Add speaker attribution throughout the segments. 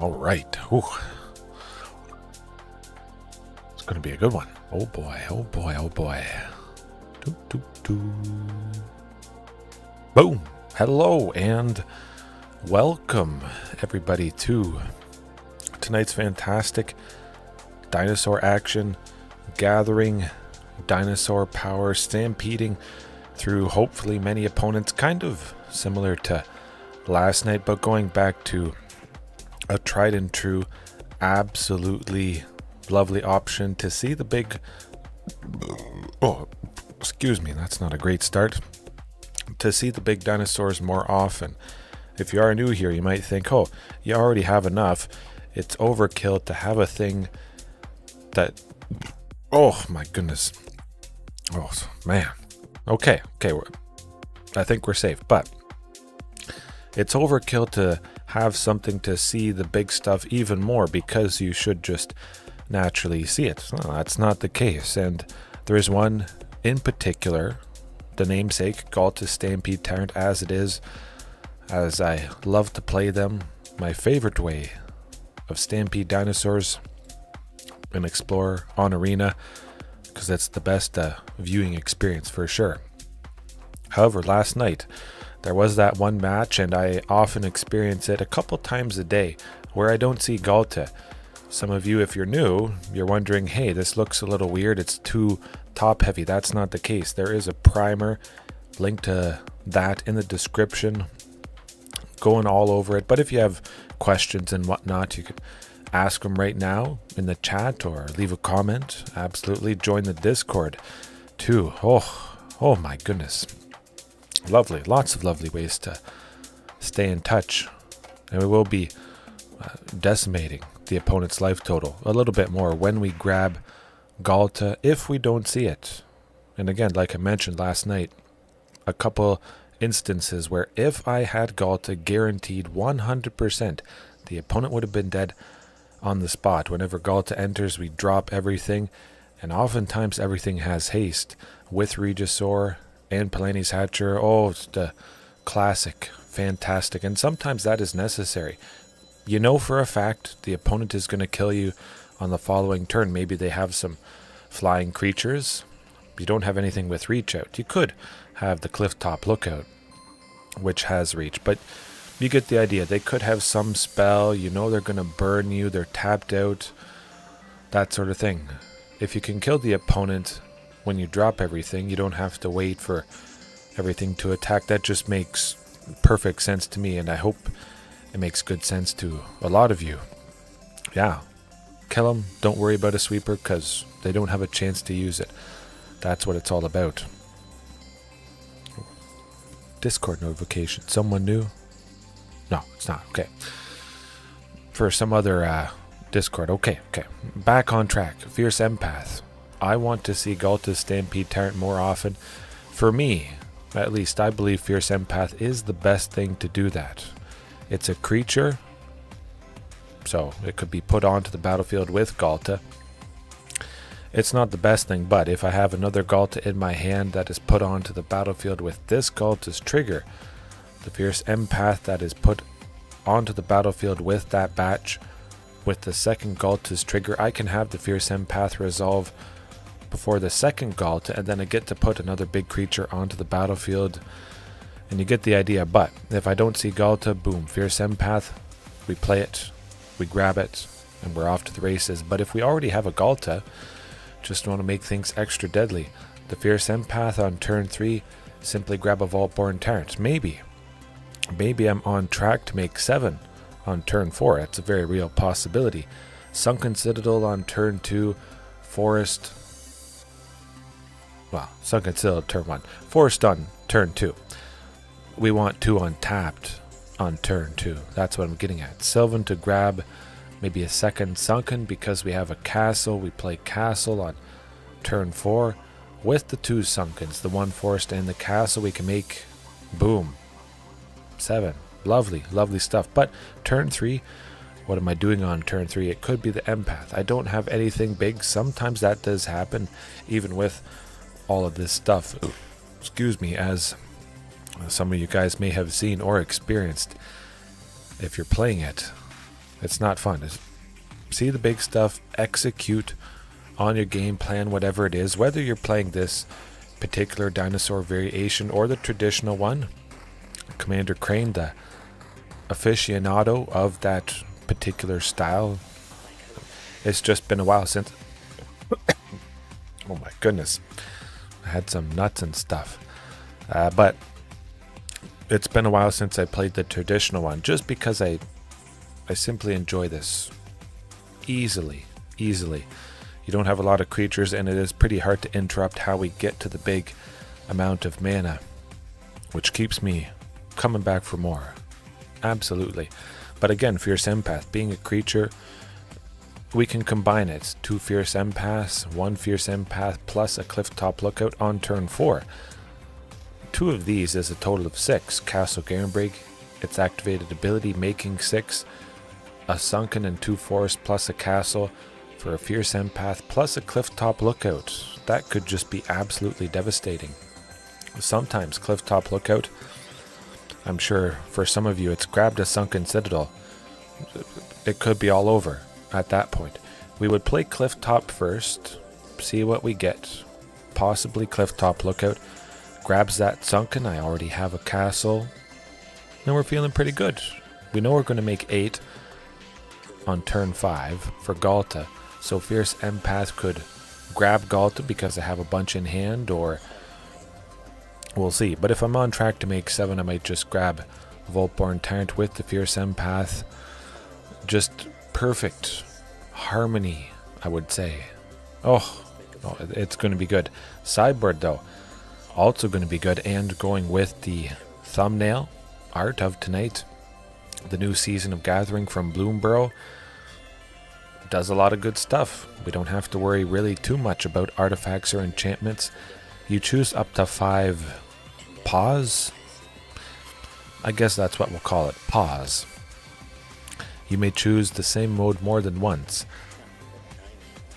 Speaker 1: All right. Ooh. It's going to be a good one. Oh boy, oh boy, oh boy. Doo, doo, doo. Boom. Hello and welcome everybody to tonight's fantastic dinosaur action, gathering dinosaur power, stampeding through hopefully many opponents, kind of similar to last night, but going back to a tried and true, absolutely lovely option to see the big, oh, excuse me, that's not a great start, to see the big dinosaurs more often. If you are new here, you might think, oh, you already have enough. It's overkill to have a thing that, oh my goodness, oh man, okay, I think we're safe, but it's overkill to have something to see the big stuff even more, because you should just naturally see it. Well, that's not the case, and there is one in particular, the namesake Ghalta Stampede Tyrant, as it is, as I love to play them, my favorite way of stampede dinosaurs and explore on arena, because that's the best viewing experience for sure. However, last night there was that one match, and I often experience it a couple times a day, where I don't see Ghalta. Some of you, if you're new, you're wondering, hey, this looks a little weird, it's too top heavy. That's not the case. There is a primer, link to that in the description, going all over it. But if you have questions and whatnot, you could ask them right now in the chat or leave a comment. Absolutely. Join the Discord too. Oh my goodness. Lovely. Lots of lovely ways to stay in touch. And we will be decimating the opponent's life total a little bit more when we grab Ghalta, if we don't see it. And again, like I mentioned last night, a couple instances where if I had Ghalta, guaranteed 100%, the opponent would have been dead on the spot. Whenever Ghalta enters, we drop everything, and oftentimes everything has haste with Regisaur and Palani's Hatcher. Oh, it's the classic, fantastic, and sometimes that is necessary. You know for a fact the opponent is going to kill you on the following turn. Maybe they have some flying creatures. You don't have anything with reach out. You could have the Clifftop Lookout, which has reach, but you get the idea. They could have some spell. You know they're going to burn you. They're tapped out. That sort of thing. If you can kill the opponent when you drop everything, you don't have to wait for everything to attack. That just makes perfect sense to me, and I hope it makes good sense to a lot of you. Yeah. Kill them. Don't worry about a sweeper, because they don't have a chance to use it. That's what it's all about. Discord notification. Someone new? No, it's not. Okay. For some other Discord. Okay. Back on track. Fierce Empath. I want to see Ghalta Stampede Tyrant more often. For me, at least, I believe Fierce Empath is the best thing to do that. It's a creature, so it could be put onto the battlefield with Ghalta. It's not the best thing, but if I have another Ghalta in my hand that is put onto the battlefield with this Ghalta's trigger, the Fierce Empath that is put onto the battlefield with that batch, with the second Ghalta's trigger, I can have the Fierce Empath resolve before the second Ghalta, and then I get to put another big creature onto the battlefield, and you get the idea. But if I don't see Ghalta, boom, Fierce Empath, we play it, we grab it, and we're off to the races. But if we already have a Ghalta, just want to make things extra deadly, the Fierce Empath on turn 3, simply grab a Vaultborn Tyrant. Maybe I'm on track to make 7 on turn 4. That's a very real possibility. Sunken Citadel on turn 2, Forest, well, Sunken Citadel turn 1, Forest on turn 2. We want 2 untapped on turn 2. That's what I'm getting at. Sylvan to grab maybe a second Sunken, because we have a Castle. We play Castle on turn 4 with the 2 Sunkens, the 1 Forest and the Castle. We can make, boom, 7. Lovely stuff. But turn 3, what am I doing on turn 3? It could be the Empath. I don't have anything big. Sometimes that does happen, even with all of this stuff. Excuse me, as some of you guys may have seen or experienced if you're playing it. It's not fun. See the big stuff, execute on your game plan, whatever it is, whether you're playing this particular dinosaur variation or the traditional one. Commander Crane, the aficionado of that particular style. It's just been a while since oh my goodness, I had some nuts and stuff, but it's been a while since I played the traditional one, just because I simply enjoy this easily. You don't have a lot of creatures, and it is pretty hard to interrupt how we get to the big amount of mana, which keeps me coming back for more. Absolutely. But again, Fierce Empath, being a creature, we can combine it. 2 Fierce Empaths, 1 Fierce Empath, plus a Clifftop Lookout on turn 4. 2 of these is a total of 6. Castle Garenbrig, its activated ability, making 6. A Sunken and 2 Forest plus a Castle for a Fierce Empath plus a Clifftop Lookout. That could just be absolutely devastating. Sometimes Clifftop Lookout, I'm sure for some of you it's grabbed a Sunken Citadel. It could be all over at that point. We would play Clifftop first, see what we get. Possibly Clifftop Lookout grabs that Sunken. I already have a Castle. Then we're feeling pretty good. We know we're going to make 8 on turn 5 for Ghalta. So Fierce Empath could grab Ghalta because I have a bunch in hand, or we'll see. But if I'm on track to make 7, I might just grab Vaultborn Tyrant with the Fierce Empath. Just perfect harmony, I would say. Oh, it's going to be good. Sideboard, though, also going to be good, and going with the thumbnail art of tonight, the new Season of Gathering from Bloomburrow. Does a lot of good stuff. We don't have to worry really too much about artifacts or enchantments. You choose up to 5 paws. I guess that's what we'll call it, paws. You may choose the same mode more than once.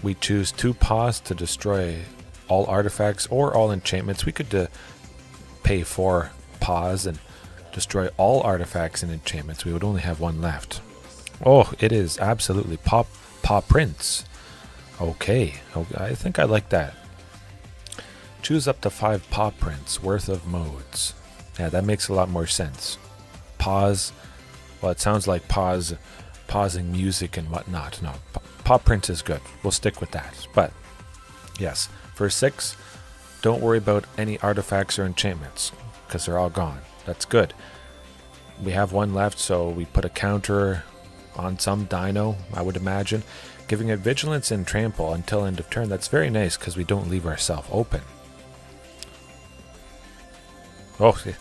Speaker 1: We choose 2 paws to destroy all artifacts or all enchantments. We could pay 4 paws and destroy all artifacts and enchantments. We would only have 1 left. Oh, it is absolutely paw prints. Okay, I think I like that. Choose up to 5 paw prints worth of modes. Yeah, that makes a lot more sense. Pause. Well, it sounds like pausing music and whatnot. No, paw prints is good. We'll stick with that. But yes, for 6, don't worry about any artifacts or enchantments because they're all gone. That's good. We have 1 left, so we put a counter on some dino, I would imagine, giving it vigilance and trample until end of turn. That's very nice because we don't leave ourselves open. Oh, I'm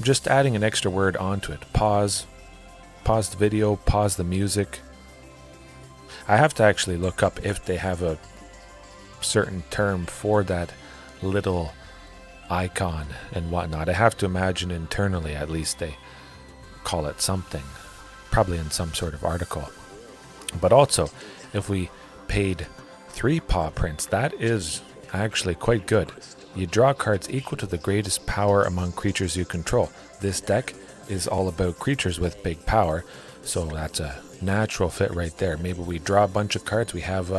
Speaker 1: just adding an extra word onto it. Pause the video, pause the music. I have to actually look up if they have a certain term for that little icon and whatnot. I have to imagine internally at least they call it something, probably in some sort of article. But also, if we paid 3 paw prints, that is actually quite good. You draw cards equal to the greatest power among creatures you control. This deck is all about creatures with big power, so that's a natural fit right there. Maybe we draw a bunch of cards. We have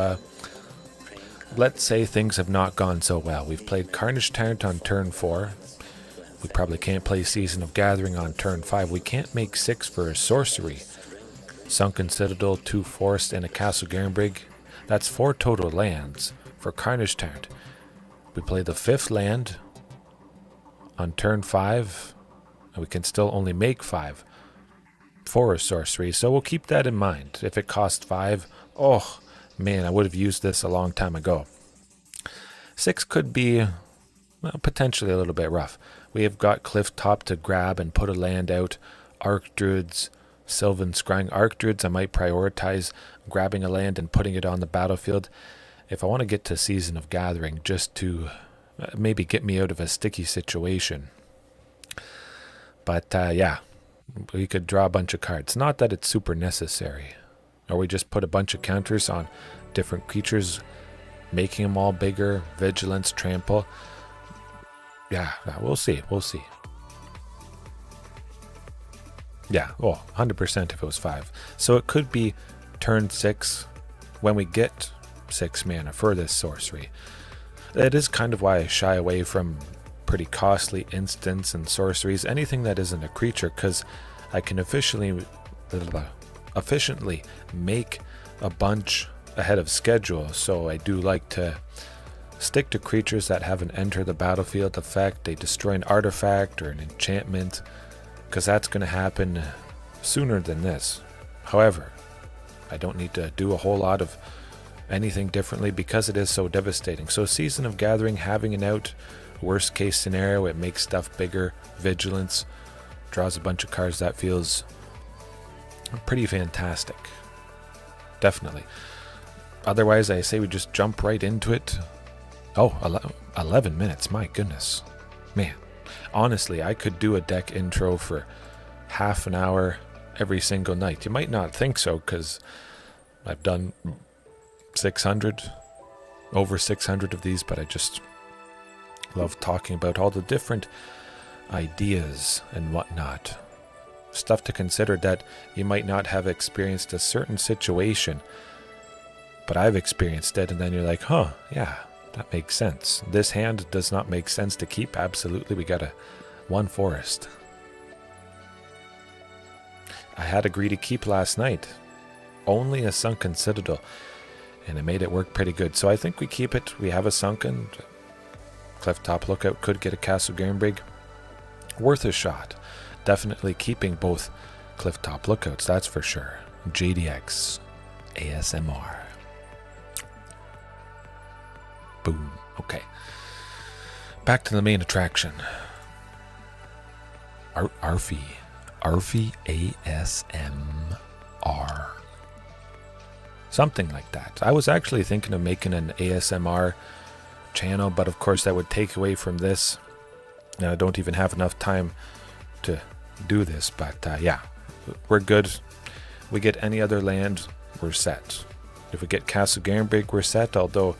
Speaker 1: let's say things have not gone so well. We've played Carnage Tyrant on turn 4. We probably can't play Season of Gathering on turn 5. We can't make 6 for a sorcery. Sunken Citadel, 2 Forest, and a Castle Garenbrig. That's 4 total lands for Carnage Tyrant. We play the 5th land on turn 5, and we can still only make 5 for a sorcery, so we'll keep that in mind. If it cost 5, oh man, I would have used this a long time ago. 6 could be, well, potentially a little bit rough. We have got Clifftop to grab and put a land out. Archdruids, Sylvan Scrying. Archdruids, I might prioritize grabbing a land and putting it on the battlefield if I want to get to Season of Gathering, just to maybe get me out of a sticky situation. But yeah, we could draw a bunch of cards. Not that it's super necessary. Or we just put a bunch of counters on different creatures, making them all bigger. Vigilance, trample. Yeah, we'll see. We'll see. Yeah, well, 100% if it was 5. So it could be turn 6 when we get 6 mana for this sorcery. That is kind of why I shy away from pretty costly instants and sorceries, anything that isn't a creature, because I can efficiently make a bunch ahead of schedule. So I do like to stick to creatures that have an enter the battlefield effect. They destroy an artifact or an enchantment, because that's going to happen sooner than this. However, I don't need to do a whole lot of anything differently because it is so devastating. So Season of Gathering, having an out, worst case scenario, it makes stuff bigger. Vigilance draws a bunch of cards. That feels pretty fantastic. Definitely. Otherwise, I say we just jump right into it. Oh, 11 minutes. My goodness. Man, honestly, I could do a deck intro for half an hour every single night. You might not think so, because I've done 600, over 600 of these, but I just love talking about all the different ideas and whatnot. Stuff to consider that you might not have experienced a certain situation, but I've experienced it, and then you're like, huh, yeah, that makes sense. This hand does not make sense to keep. Absolutely, we got a 1 forest. I had a greedy keep last night. Only a sunken citadel, and it made it work pretty good. So I think we keep it. We have a sunken. Clifftop Lookout could get a Castle Garenbrig. Worth a shot. Definitely keeping both Clifftop Lookouts, that's for sure. JDX ASMR. Boom. Okay. Back to the main attraction. Arfie ASMR. Something like that. I was actually thinking of making an ASMR channel, but of course that would take away from this. And I don't even have enough time to do this, but yeah, we're good. We get any other land, we're set. If we get Castle Garenbrig, we're set, although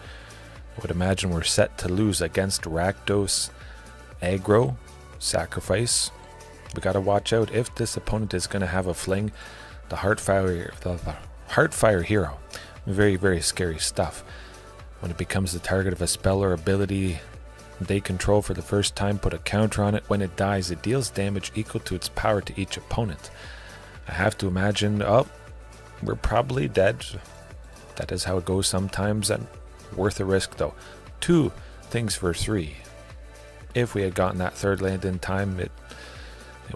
Speaker 1: I would imagine we're set to lose against Rakdos, Aggro, Sacrifice. We gotta watch out if this opponent is gonna have a Fling. The Heartfire hero. Very, very scary stuff. When it becomes the target of a spell or ability they control for the first time, put a counter on it. When it dies, it deals damage equal to its power to each opponent. I have to imagine, oh, we're probably dead. That is how it goes sometimes, and worth a risk though. 2 things for 3. If we had gotten that third land in time, it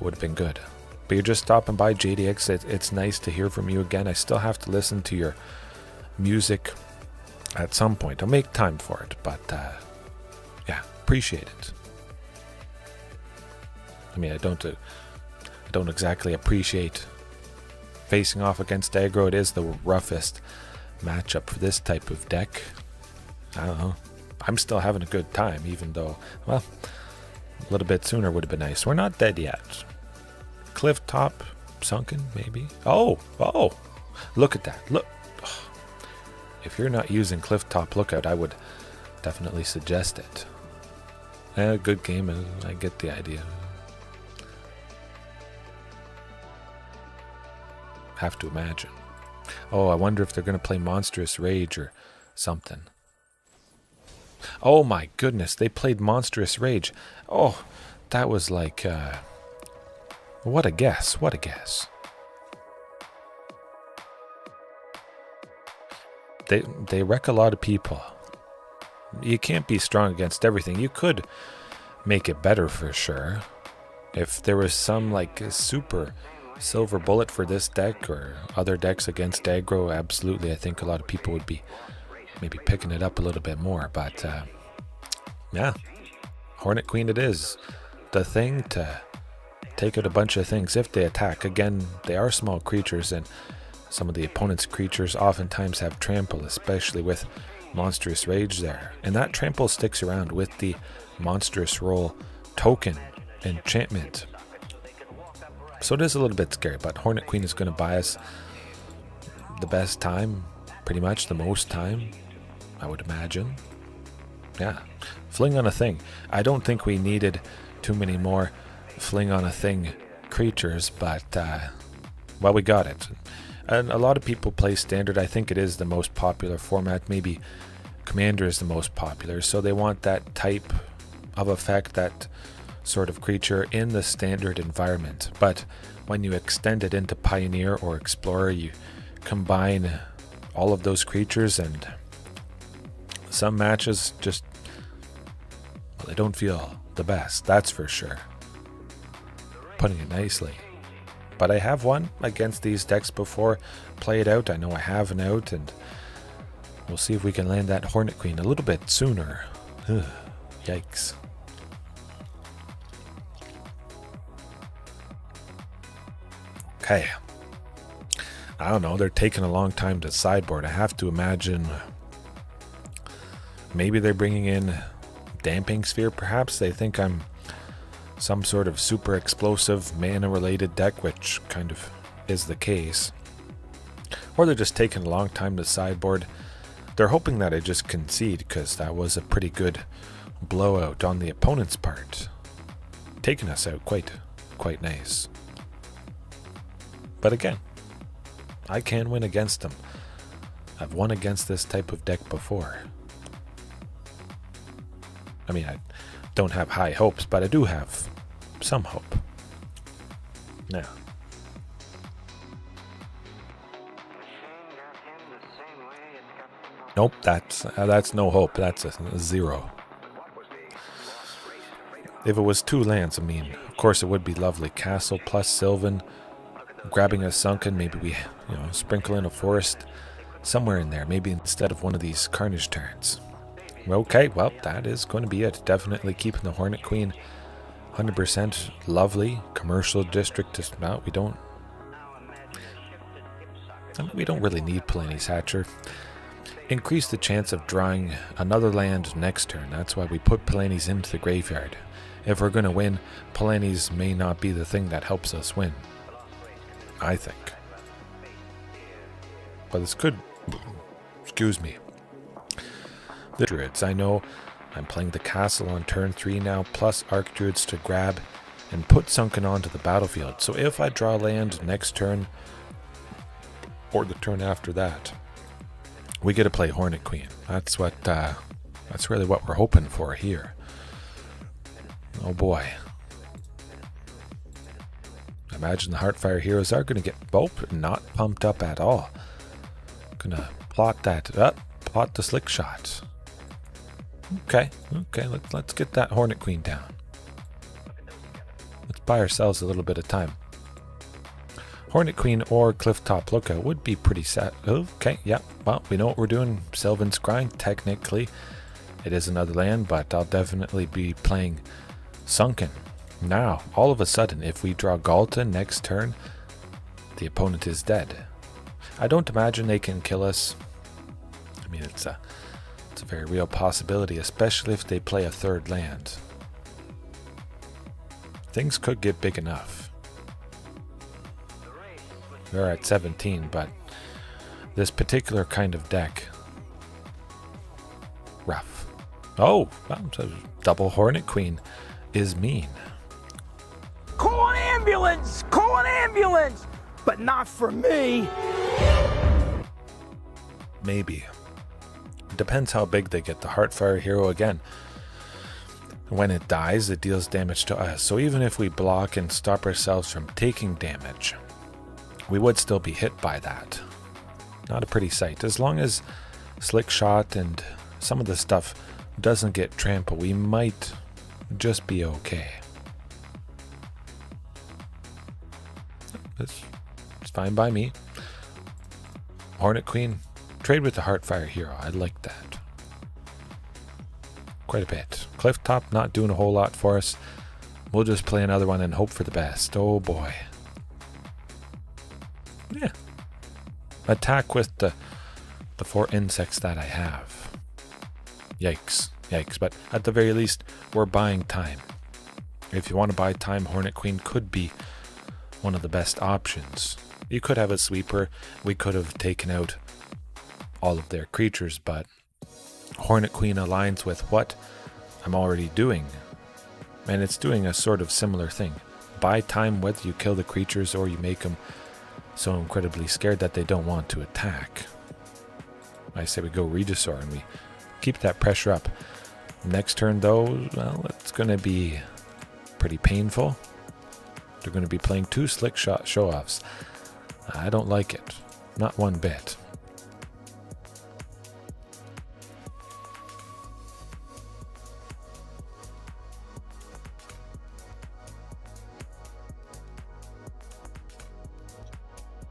Speaker 1: would have been good. But you're just stopping by, JDX. It's nice to hear from you again. I still have to listen to your music at some point. I'll make time for it, but yeah, appreciate it. I mean, I don't exactly appreciate facing off against Aggro. It is the roughest matchup for this type of deck. I don't know. I'm still having a good time, even though, well, a little bit sooner would have been nice. We're not dead yet. Clifftop sunken, maybe. Oh, look at that. Look. If you're not using Clifftop Lookout, I would definitely suggest it. Good game, I get the idea. Have to imagine. Oh, I wonder if they're going to play Monstrous Rage or something. Oh my goodness, they played Monstrous Rage. Oh, that was like, what a guess, what a guess. They wreck a lot of people. You can't be strong against everything. You could make it better for sure. If there was some like super silver bullet for this deck or other decks against Aggro, absolutely. I think a lot of people would be maybe picking it up a little bit more. But yeah, Hornet Queen it is. The thing to take out a bunch of things if they attack. Again, they are small creatures, and some of the opponent's creatures oftentimes have trample, especially with Monstrous Rage there. And that trample sticks around with the Monstrous Roll token enchantment. So it is a little bit scary, but Hornet Queen is going to buy us the best time, pretty much the most time, I would imagine. Yeah, Fling on a Thing. I don't think we needed too many more Fling on a Thing creatures, but, well, we got it. And a lot of people play Standard. I think it is the most popular format. Maybe Commander is the most popular, so they want that type of effect, that sort of creature in the Standard environment. But when you extend it into Pioneer or Explorer, you combine all of those creatures, and some matches just, well, they don't feel the best, that's for sure. Putting it nicely. But I have won against these decks before. Play it out. I know I have an out, and we'll see if we can land that Hornet Queen a little bit sooner. Ugh, yikes. Okay. I don't know. They're taking a long time to sideboard. I have to imagine maybe they're bringing in Damping Sphere, perhaps. They think I'm some sort of super explosive mana-related deck, which kind of is the case. Or they're just taking a long time to sideboard. They're hoping that I just concede, because that was a pretty good blowout on the opponent's part. Taking us out quite nice. But again, I can win against them. I've won against this type of deck before. I mean, I don't have high hopes, but I do have some hope. Now, nope, that's no hope. That's a 0. If it was 2 lands, I mean, of course it would be lovely. Castle plus Sylvan, grabbing a Sunken, maybe we, sprinkle in a forest somewhere in there, maybe instead of one of these Carnage Tyrants. Okay, well, that is going to be it. Definitely keeping the Hornet Queen 100% lovely. Commercial district, well, we don't really need Palani's Hatcher. Increase the chance of drawing another land next turn. That's why we put Palani's into the graveyard. If we're going to win, Palani's may not be the thing that helps us win, I think. But this could, excuse me, the Druids. I know I'm playing the castle on turn 3 now, plus Archdruids to grab and put Sunken onto the battlefield. So if I draw land next turn, or the turn after that, we get to play Hornet Queen. That's really what we're hoping for here. Oh boy. Imagine the Heartfire heroes are going to get not pumped up at all. Gonna plot that up, plot the Slick Shot. Okay, let's get that Hornet Queen down. Let's buy ourselves a little bit of time. Hornet Queen or Clifftop Lookout would be pretty sad. Okay, yeah, well, we know what we're doing. Sylvan Scrying, technically it is another land, but I'll definitely be playing Sunken. Now, all of a sudden, if we draw Ghalta next turn, the opponent is dead. I don't imagine they can kill us. I mean, it's a very real possibility, especially if they play a third land. Things could get big enough. We're at 17, but this particular kind of deck, rough. Oh, well, so double Hornet Queen is mean.
Speaker 2: Call an ambulance! Call an ambulance! But not for me!
Speaker 1: Maybe. Depends how big they get. The Heartfire hero, again, when it dies, it deals damage to us. So even if we block and stop ourselves from taking damage, we would still be hit by that. Not a pretty sight. As long as Slick Shot and some of the stuff doesn't get trampled, we might just be okay. It's fine by me. Hornet Queen, trade with the Heartfire hero. I like that. Quite a bit. Clifftop not doing a whole lot for us. We'll just play another one and hope for the best. Oh boy. Yeah. Attack with the 4 insects that I have. Yikes. Yikes. But at the very least, we're buying time. If you want to buy time, Hornet Queen could be one of the best options. You could have a sweeper. We could have taken out all of their creatures, but Hornet Queen aligns with what I'm already doing. And it's doing a sort of similar thing. buy time whether you kill the creatures or you make them so incredibly scared that they don't want to attack. I say we go Regisaur and we keep that pressure up. Next turn though, well, it's going to be pretty painful. They're going to be playing 2 slick shot show-offs. I don't like it. Not one bit.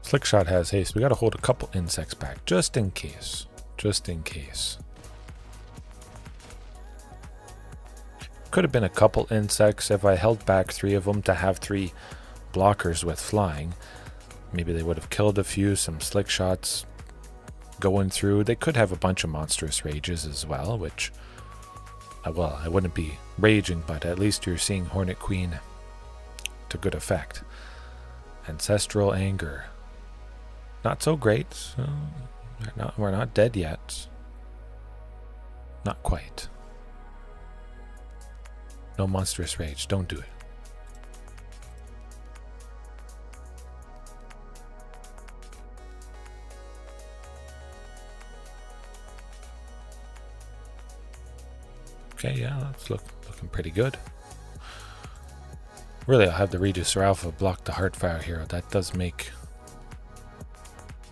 Speaker 1: Slickshot has haste. We got to hold a couple insects back just in case. Just in case. Could have been a couple insects if I held back 3 of them to have 3 blockers with flying. Maybe they would have killed a few, some slick shots going through. They could have a bunch of monstrous rages as well, which, well, I wouldn't be raging, but at least you're seeing Hornet Queen to good effect. Ancestral Anger. Not so great. We're not dead yet. Not quite. No monstrous rage. Don't do it. Okay, yeah, that's looking pretty good. Really, I'll have the Regisaur Alpha block the Heartfire hero. That does make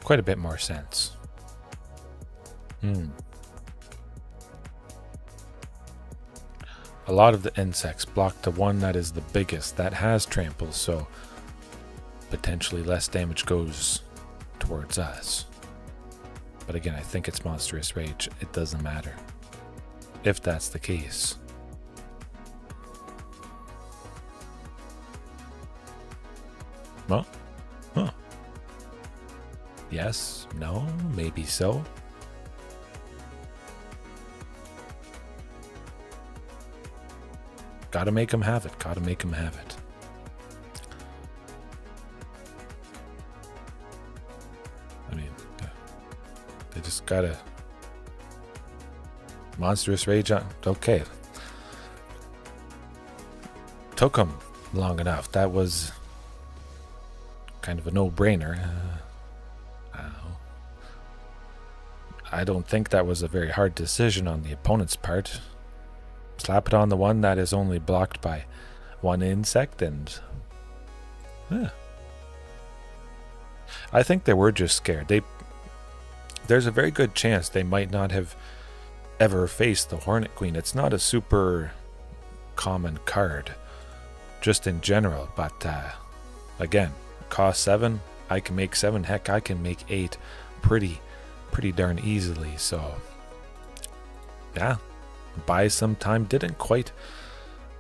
Speaker 1: quite a bit more sense. A lot of the insects block the one that is the biggest, that has trample, so potentially less damage goes towards us. But again, I think it's monstrous rage. It doesn't matter if that's the case. Well, huh. Yes, no, maybe so. Gotta make him have it. Gotta make him have it. I mean, they just gotta... Monstrous Rage on... Okay. Took him long enough. That was kind of a no-brainer. I don't think that was a very hard decision on the opponent's part. Slap it on the one that is only blocked by 1 insect and... Yeah. I think they were just scared. There's a very good chance they might not have ever faced the Hornet Queen. It's not a super common card, just in general, but again, cost 7, I can make 7, heck, I can make 8 pretty darn easily, so yeah, buy some time. Didn't quite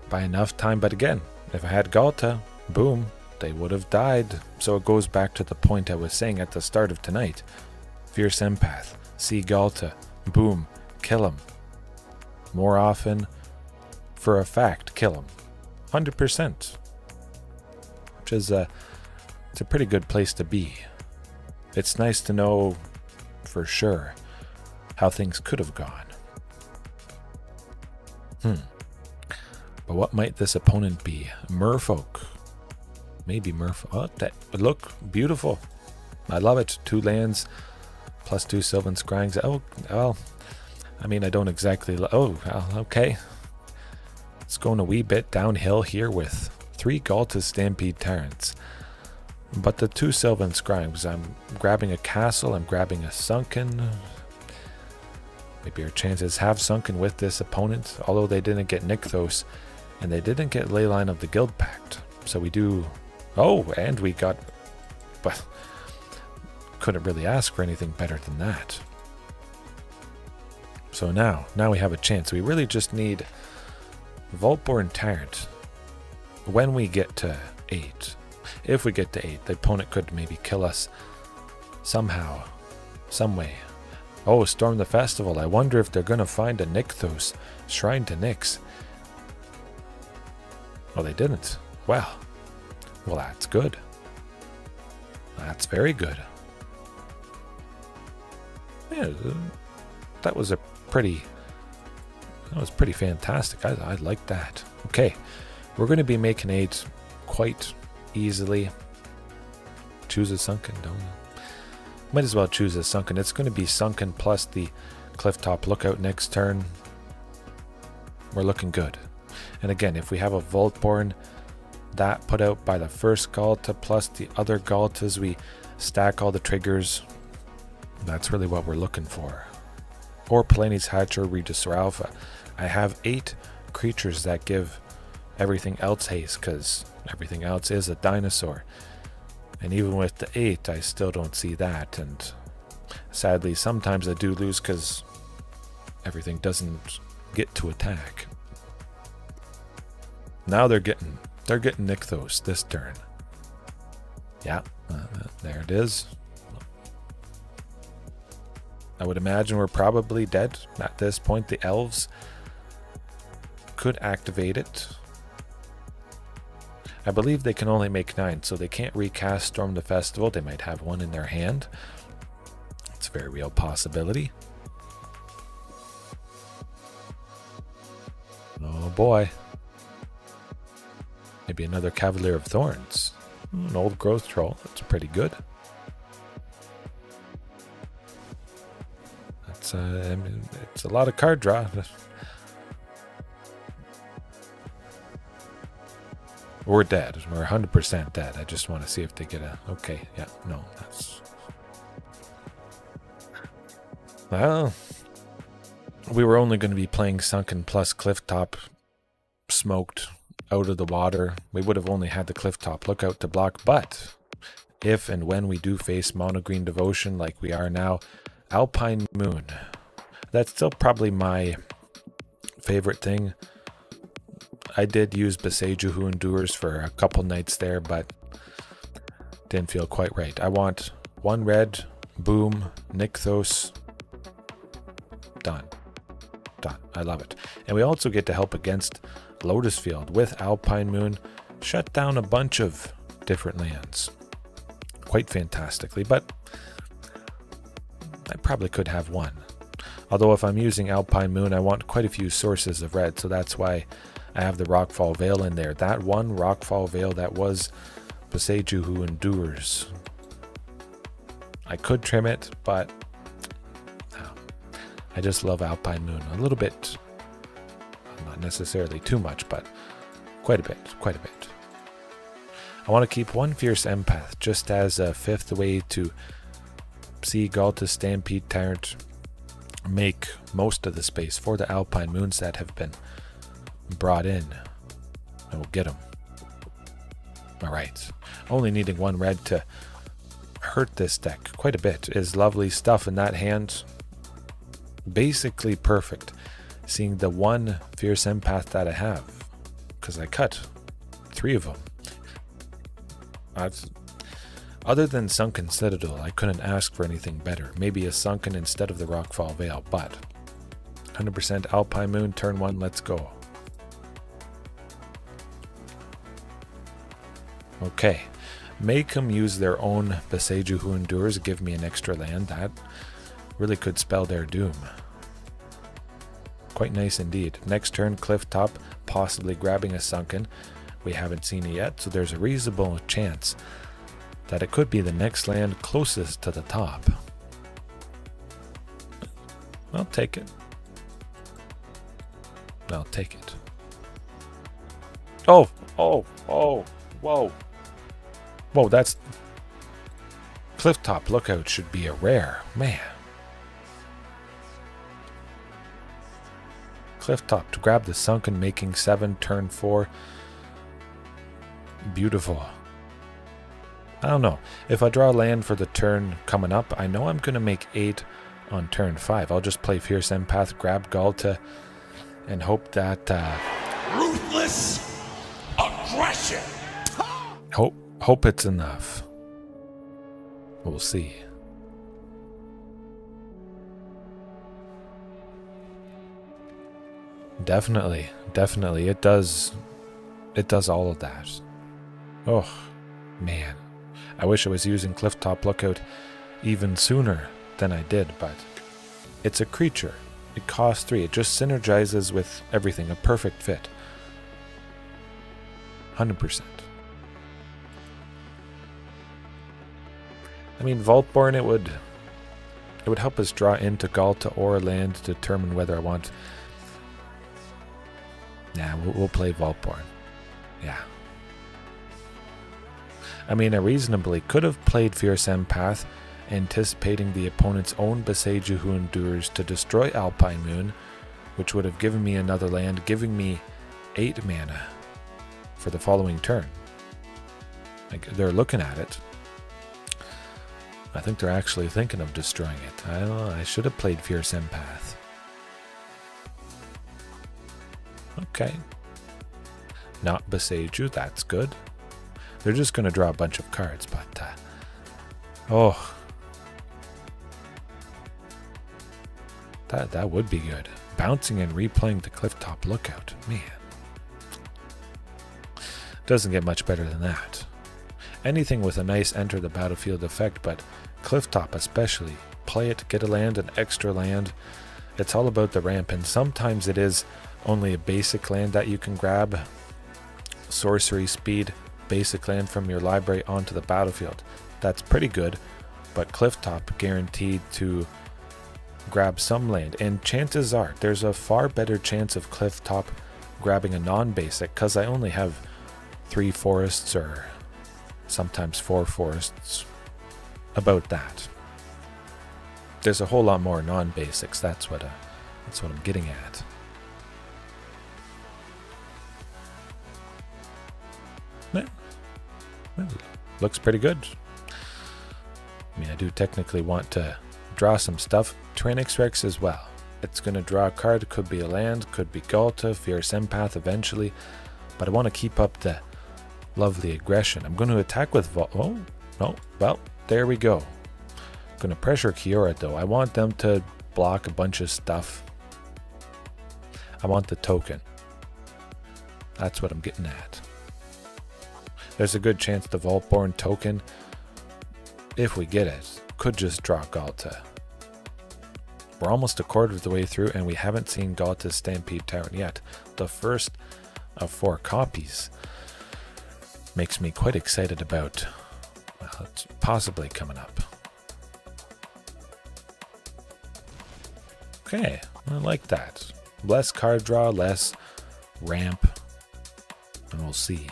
Speaker 1: buy enough time, but again, if I had Ghalta, boom, they would have died. So it goes back to the point I was saying at the start of tonight. Fierce Empath, see Ghalta, boom, kill him. More often, for a fact, kill him. 100%. Which is it's a pretty good place to be. It's nice to know for sure how things could have gone. But what might this opponent be? Merfolk. Maybe Merfolk. Oh, that would look beautiful. I love it. 2 lands, +2 Sylvan Scrying. Oh, well, I mean, I don't exactly... Oh, well, okay. It's going a wee bit downhill here with 3 Ghalta Stampede Tyrants. But the 2 Sylvan Scrying, I'm grabbing a castle, I'm grabbing a sunken. Maybe our chances have sunken with this opponent, although they didn't get Nykthos, and they didn't get Leyline of the Guild Pact. So we do... Oh, and we got... Well, couldn't really ask for anything better than that. So now we have a chance. We really just need Vaultborn Tyrant. When we get to 8, if we get to 8, the opponent could maybe kill us somehow, some way. Oh, Storm the Festival. I wonder if they're going to find a Nykthos Shrine to Nyx. Oh, they didn't. Well, that's good. That's very good. Yeah, that was pretty fantastic. I like that. Okay, we're going to be making 8 quite easily. Choose a sunken, don't you? Might as well choose a sunken. It's going to be sunken plus the Clifftop Lookout next turn. We're looking good. And again, if we have a Vaultborn, that put out by the first Ghalta plus the other Ghaltas, we stack all the triggers. That's really what we're looking for. Or Palani's Hatch or Regisaur Alpha. I have 8 creatures that give everything else haste, because everything else is a dinosaur. And even with the 8, I still don't see that. And sadly, sometimes I do lose because everything doesn't get to attack. Now they're getting Nykthos this turn. Yeah, there it is. I would imagine we're probably dead at this point. The elves could activate it. I believe they can only make 9, so they can't recast Storm the Festival. They might have one in their hand. It's a very real possibility. Oh boy. Maybe another Cavalier of Thorns. An old growth troll. That's pretty good. That's I mean, it's a lot of card draw. We're dead. We're 100% dead. I just want to see if they get a... Okay, yeah, no, that's... Well, we were only going to be playing Sunken plus Clifftop smoked out of the water. We would have only had the Clifftop Lookout to block, but if and when we do face Mono Green Devotion like we are now, Alpine Moon. That's still probably my favorite thing. I did use Beseju Who Endures for a couple nights there, but didn't feel quite right. I want 1 red, boom, Nykthos, done. Done. I love it. And we also get to help against Lotus Field with Alpine Moon, shut down a bunch of different lands quite fantastically, but I probably could have 1. Although if I'm using Alpine Moon, I want quite a few sources of red, so that's why I have the Rockfall Veil in there. That one Rockfall Veil, that was Beseju Who Endures. I could trim it, but no. I just love Alpine Moon a little bit. Not necessarily too much, but quite a bit. Quite a bit. I want to keep 1 Fierce Empath just as a 5th way to see Ghalta Stampede Tyrant make most of the space for the Alpine Moons that have been brought in. And we'll get them. Alright. Only needing 1 red to hurt this deck quite a bit is lovely stuff in that hand. Basically perfect. Seeing the 1 Fierce Empath that I have. Because I cut 3 of them. Other than Sunken Citadel, I couldn't ask for anything better. Maybe a Sunken instead of the Rockfall Veil, but 100% Alpine Moon, turn 1, let's go. Okay, make them use their own Beseju Who Endures, give me an extra land. That really could spell their doom. Quite nice indeed. Next turn, Clifftop, possibly grabbing a Sunken. We haven't seen it yet, so there's a reasonable chance that it could be the next land closest to the top. I'll take it. I'll take it. Oh, whoa. Whoa, that's... Clifftop Lookout should be a rare. Man. Clifftop to grab the Sunken, making 7, turn 4. Beautiful. I don't know. If I draw land for the turn coming up, I know I'm going to make 8 on turn 5. I'll just play Fierce Empath, grab Ghalta, and hope that...
Speaker 2: Ruthless aggression!
Speaker 1: Hope it's enough. We'll see. Definitely. It does all of that. Oh, man. I wish I was using Clifftop Lookout even sooner than I did, but it's a creature. It costs 3. It just synergizes with everything. A perfect fit. 100%. I mean, Vaultborn, it would help us draw into Ghalta or land to determine whether I want... Nah, we'll play Vaultborn. Yeah. I mean, I reasonably could have played Fierce Empath, anticipating the opponent's own Boseiju who endures to destroy Alpine Moon, which would have given me another land, giving me 8 mana for the following turn. Like, they're looking at it. I think they're actually thinking of destroying it. I don't know, I should have played Fierce Empath. Okay. Not Boseiju, that's good. They're just going to draw a bunch of cards, but... oh. That would be good. Bouncing and replaying the Clifftop Lookout. Man. Doesn't get much better than that. Anything with a nice enter the battlefield effect, but Clifftop especially. Play it, get a land, an extra land. It's all about the ramp, and sometimes it is only a basic land that you can grab. Sorcery speed, basic land from your library onto the battlefield. That's pretty good, but Clifftop guaranteed to grab some land, and chances are there's a far better chance of Clifftop grabbing a non-basic, because I only have 3 forests or sometimes 4 forests, about that. There's a whole lot more non-basics. That's what I'm getting at. Well, looks pretty good. I mean, I do technically want to draw some stuff. Tyrranax Rex as well. It's going to draw a card. Could be a land, could be Ghalta, Fierce Empath eventually. But I want to keep up the lovely aggression. I'm going to attack with oh, no. Well, there we go. Going to pressure Kiora though. I want them to block a bunch of stuff. I want the token. That's what I'm getting at. There's a good chance the Vaultborn token, if we get it, could just draw Ghalta. We're almost a quarter of the way through and we haven't seen Ghalta's Stampede Tyrant yet. The first of 4 copies makes me quite excited about, well, it's possibly coming up. Okay, I like that. Less card draw, less ramp, and we'll see.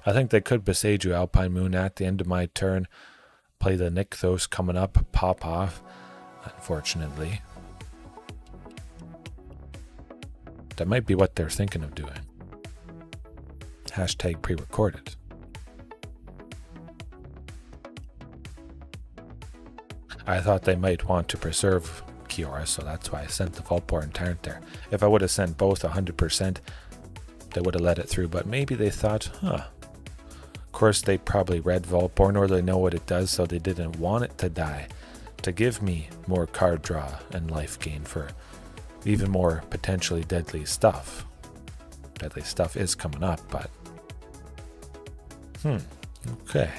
Speaker 1: I think they could Boseiju Alpine Moon at the end of my turn, play the Nykthos coming up, pop off, unfortunately. That might be what they're thinking of doing. Hashtag pre-recorded. I thought they might want to preserve Kiora, so that's why I sent the Vaultborn Tyrant there. If I would have sent both 100%, they would have let it through, but maybe they thought, huh. Of course, they probably read Vaultborn, or they know what it does, so they didn't want it to die, to give me more card draw and life gain for even more potentially deadly stuff. Deadly stuff is coming up, but... okay.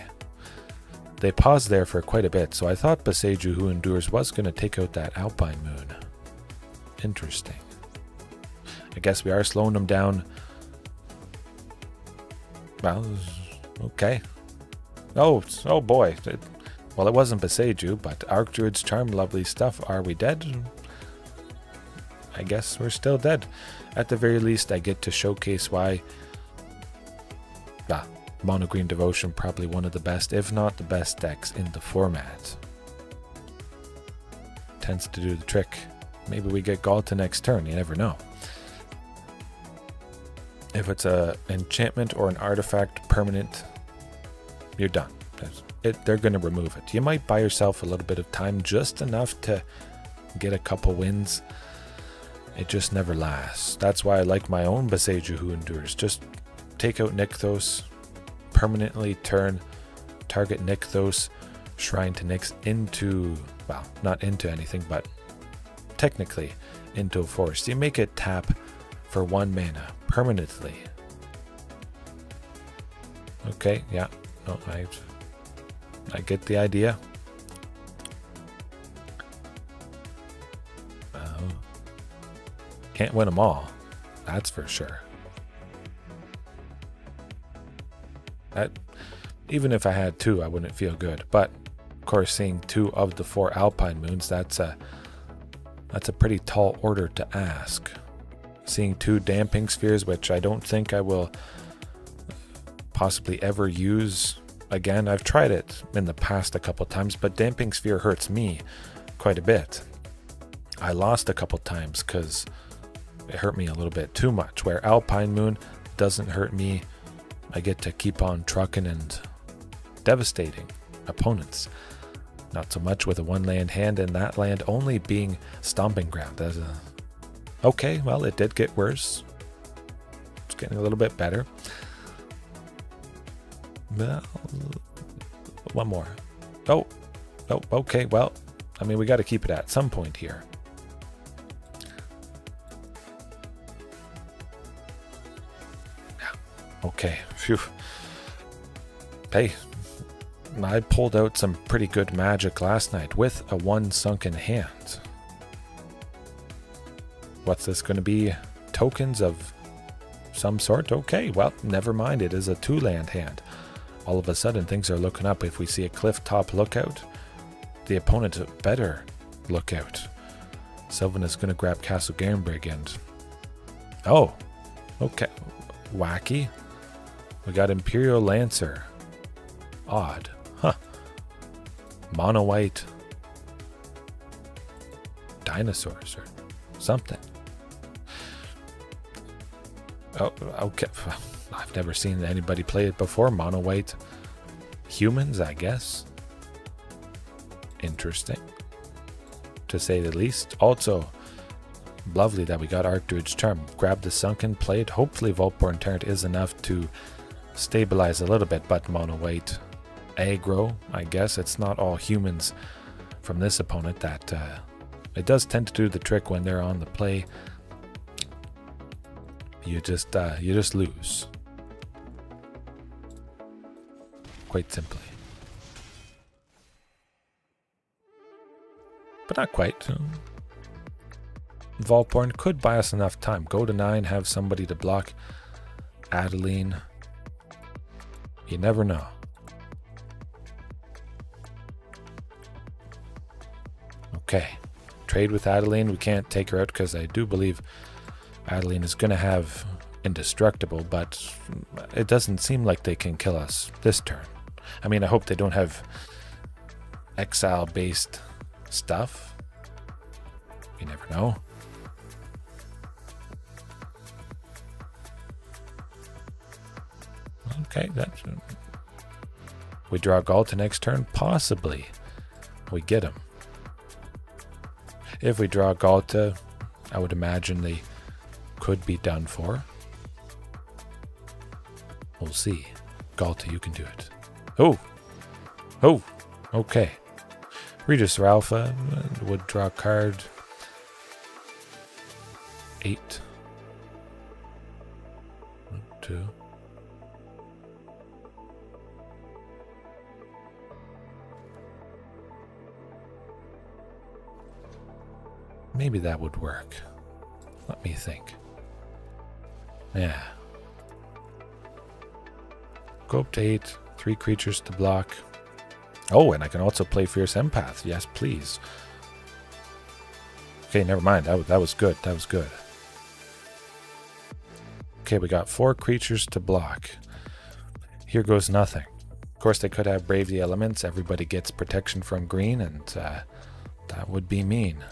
Speaker 1: They paused there for quite a bit, so I thought Boseiju Who Endures was going to take out that Alpine Moon. Interesting. I guess we are slowing them down. Well, okay. Oh boy. Well, it wasn't Boseiju, but Archdruid's Charm, lovely stuff. Are we dead? I guess we're still dead. At the very least, I get to showcase why Mono Green Devotion, probably one of the best, if not the best decks in the format. Tends to do the trick. Maybe we get Ghalta next turn, you never know. If it's an enchantment or an artifact permanent, you're done. They're going to remove it. You might buy yourself a little bit of time, just enough to get a couple wins. It just never lasts. That's why I like my own Boseiju Who Endures. Just take out Nykthos, permanently turn target Nykthos Shrine to Nyx into, well, not into anything, but technically into a forest. You make it tap for 1 mana permanently. Okay, yeah, no, I get the idea. Can't win them all, that's for sure. Even if I had 2, I wouldn't feel good, but course, seeing 2 of the 4 Alpine Moons, that's a pretty tall order to ask. Seeing 2 Damping Spheres, which I don't think I will possibly ever use again. I've tried it in the past a couple times, but Damping Sphere hurts me quite a bit. I lost a couple times because it hurt me a little bit too much, where Alpine Moon doesn't hurt me. I get to keep on trucking and devastating opponents. Not so much with a 1-land hand, and that land only being Stomping Ground. Okay, well, it did get worse. It's getting a little bit better. Well, one more. Oh, okay, well, I mean, we got to keep it at some point here. Okay, phew. Hey, I pulled out some pretty good magic last night with a 1 sunken hand. What's this going to be? Tokens of some sort? Okay, well, never mind. It is a 2-land hand. All of a sudden, things are looking up. If we see a cliff top lookout, the opponent better look out. Sylvan is going to grab Castle Garenbrig and... Oh, okay. Wacky. We got Imperial Lancer. Odd. Huh. Mono white dinosaurs or something. Oh, okay. I've never seen anybody play it before. Mono white humans, I guess. Interesting, to say the least. Also, lovely that we got Archdruid's Charm. Grab the sunken, played. Hopefully Vaultborn Tyrant is enough to stabilize a little bit, but mono white aggro, I guess. It's not all humans from this opponent that it does tend to do the trick when they're on the play. You just lose, quite simply. But not quite. Vaultborn could buy us enough time. Go to 9, have somebody to block Adeline. You never know. Okay. Trade with Adeline. We can't take her out because I do believe Adeline is going to have Indestructible, but it doesn't seem like they can kill us this turn. I mean, I hope they don't have exile-based stuff. You never know. Okay, that's... We draw Ghalta next turn? Possibly. We get him. If we draw Ghalta, I would imagine they could be done for. We'll see. Ghalta, you can do it. Oh, okay. Regisaur Alpha would draw a card. 8. 1, 2. Maybe that would work. Let me think. Yeah. Go up to 8. 3 creatures to block. Oh, and I can also play Fierce Empath. Yes, please. Okay, never mind. That was good. That was good. Okay, we got 4 creatures to block. Here goes nothing. Of course, they could have Brave the Elements. Everybody gets protection from green, and that would be mean.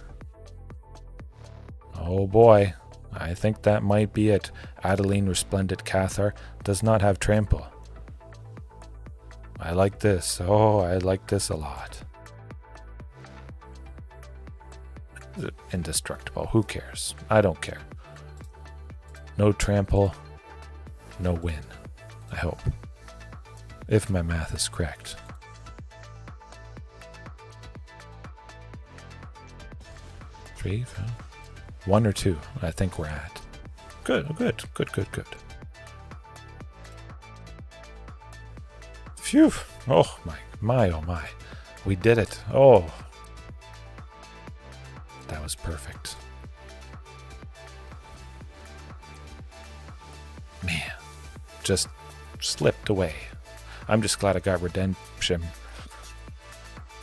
Speaker 1: Oh boy. I think that might be it. Adeline Resplendent Cathar does not have Trample. I like this. Oh, I like this a lot. Indestructible. Who cares? I don't care. No trample, no win. I hope. If my math is correct. Three, 1 or 2, I think we're at. Good. Phew. Oh my. We did it. Oh. That was perfect. Man. Just slipped away. I'm just glad I got redemption.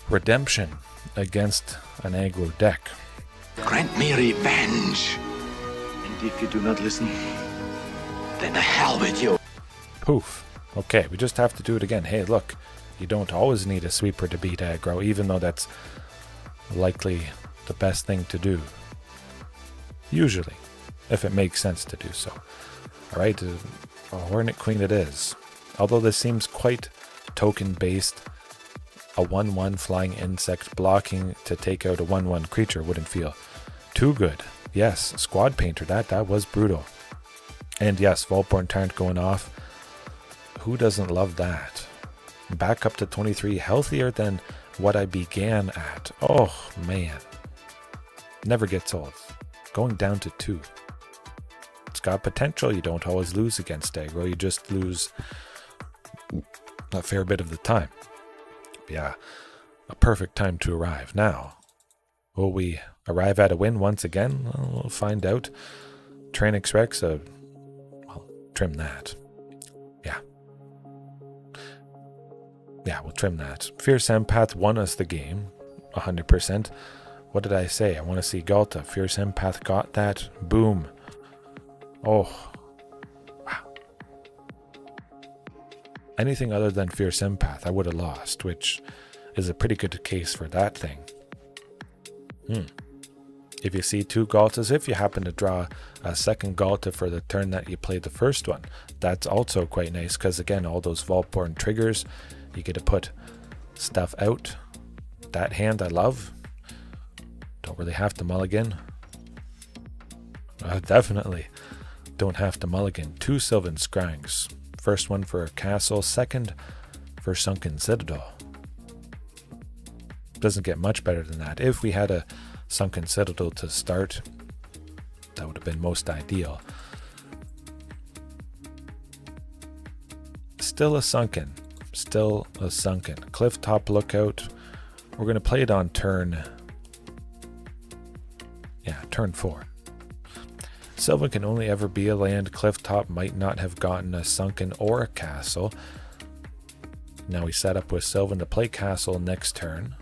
Speaker 1: redemption against an aggro deck.
Speaker 3: Grant me revenge. And if you do not listen, then the hell with you.
Speaker 1: Poof. Okay, we just have to do it again. Hey, look, you don't always need a sweeper to beat aggro, even though that's likely the best thing to do. Usually, if it makes sense to do so. Alright, a Hornet Queen it is. Although this seems quite token-based, a 1-1 flying insect blocking to take out a 1-1 creature wouldn't feel too good. Yes, Squad Painter, that was brutal. And yes, Vaultborn Tyrant going off. Who doesn't love that? Back up to 23, healthier than what I began at. Oh, man. Never gets old. Going down to 2. It's got potential. You don't always lose against aggro. You just lose a fair bit of the time. Yeah, a perfect time to arrive. Now, will we arrive at a win once again? Well, we'll find out. Tyrranax Rex, well, trim that. Yeah, we'll trim that. Fierce Empath won us the game, 100%. What did I say? I want to see Ghalta. Fierce Empath got that. Boom. Oh. Wow. Anything other than Fierce Empath, I would have lost, which is a pretty good case for that thing. If you see 2 Ghaltas, if you happen to draw a second Ghalta for the turn that you played the first one, that's also quite nice, because again, all those Vaultborn triggers, you get to put stuff out. That hand I love. Don't really have to mulligan. Definitely don't have to mulligan. 2 Sylvan Scryings. First one for a castle, second for Sunken Citadel. Doesn't get much better than that. If we had a Sunken Citadel to start, that would have been most ideal. Still a sunken. Clifftop Lookout. We're going to play it on turn 4. Sylvan can only ever be a land. Clifftop might not have gotten a sunken or a castle. Now we set up with Sylvan to play castle next turn.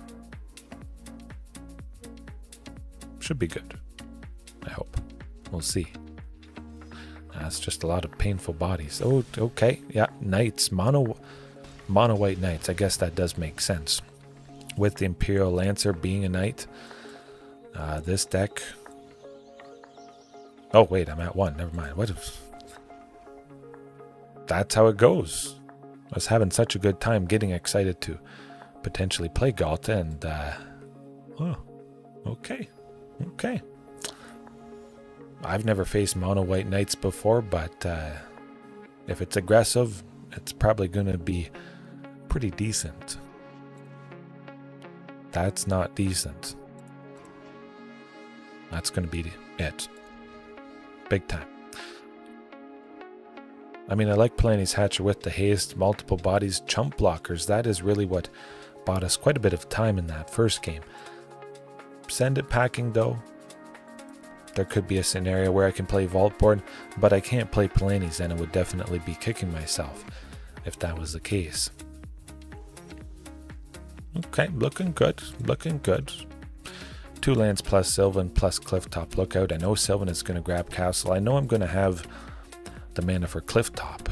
Speaker 1: Should be good. I hope. We'll see. That's just a lot of painful bodies. Oh, okay. Yeah, knights. Mono white knights. I guess that does make sense. With the Imperial Lancer being a knight. This deck. Oh, wait, I'm at 1. Never mind. That's how it goes. I was having such a good time getting excited to potentially play Ghalta, and okay. I've never faced mono white knights before, but if it's aggressive, it's probably going to be pretty decent. That's not decent. That's going to be it. Big time. I mean, I like Palani's Hatcher with the haste, multiple bodies, chump blockers. That is really what bought us quite a bit of time in that first game. Send it packing, though. There could be a scenario where I can play Vaultborn, but I can't play Palani's, and I would definitely be kicking myself if that was the case. Okay, looking good. 2 lands plus Sylvan plus Clifftop Lookout. I know Sylvan is going to grab Castle. I know I'm going to have the mana for Clifftop.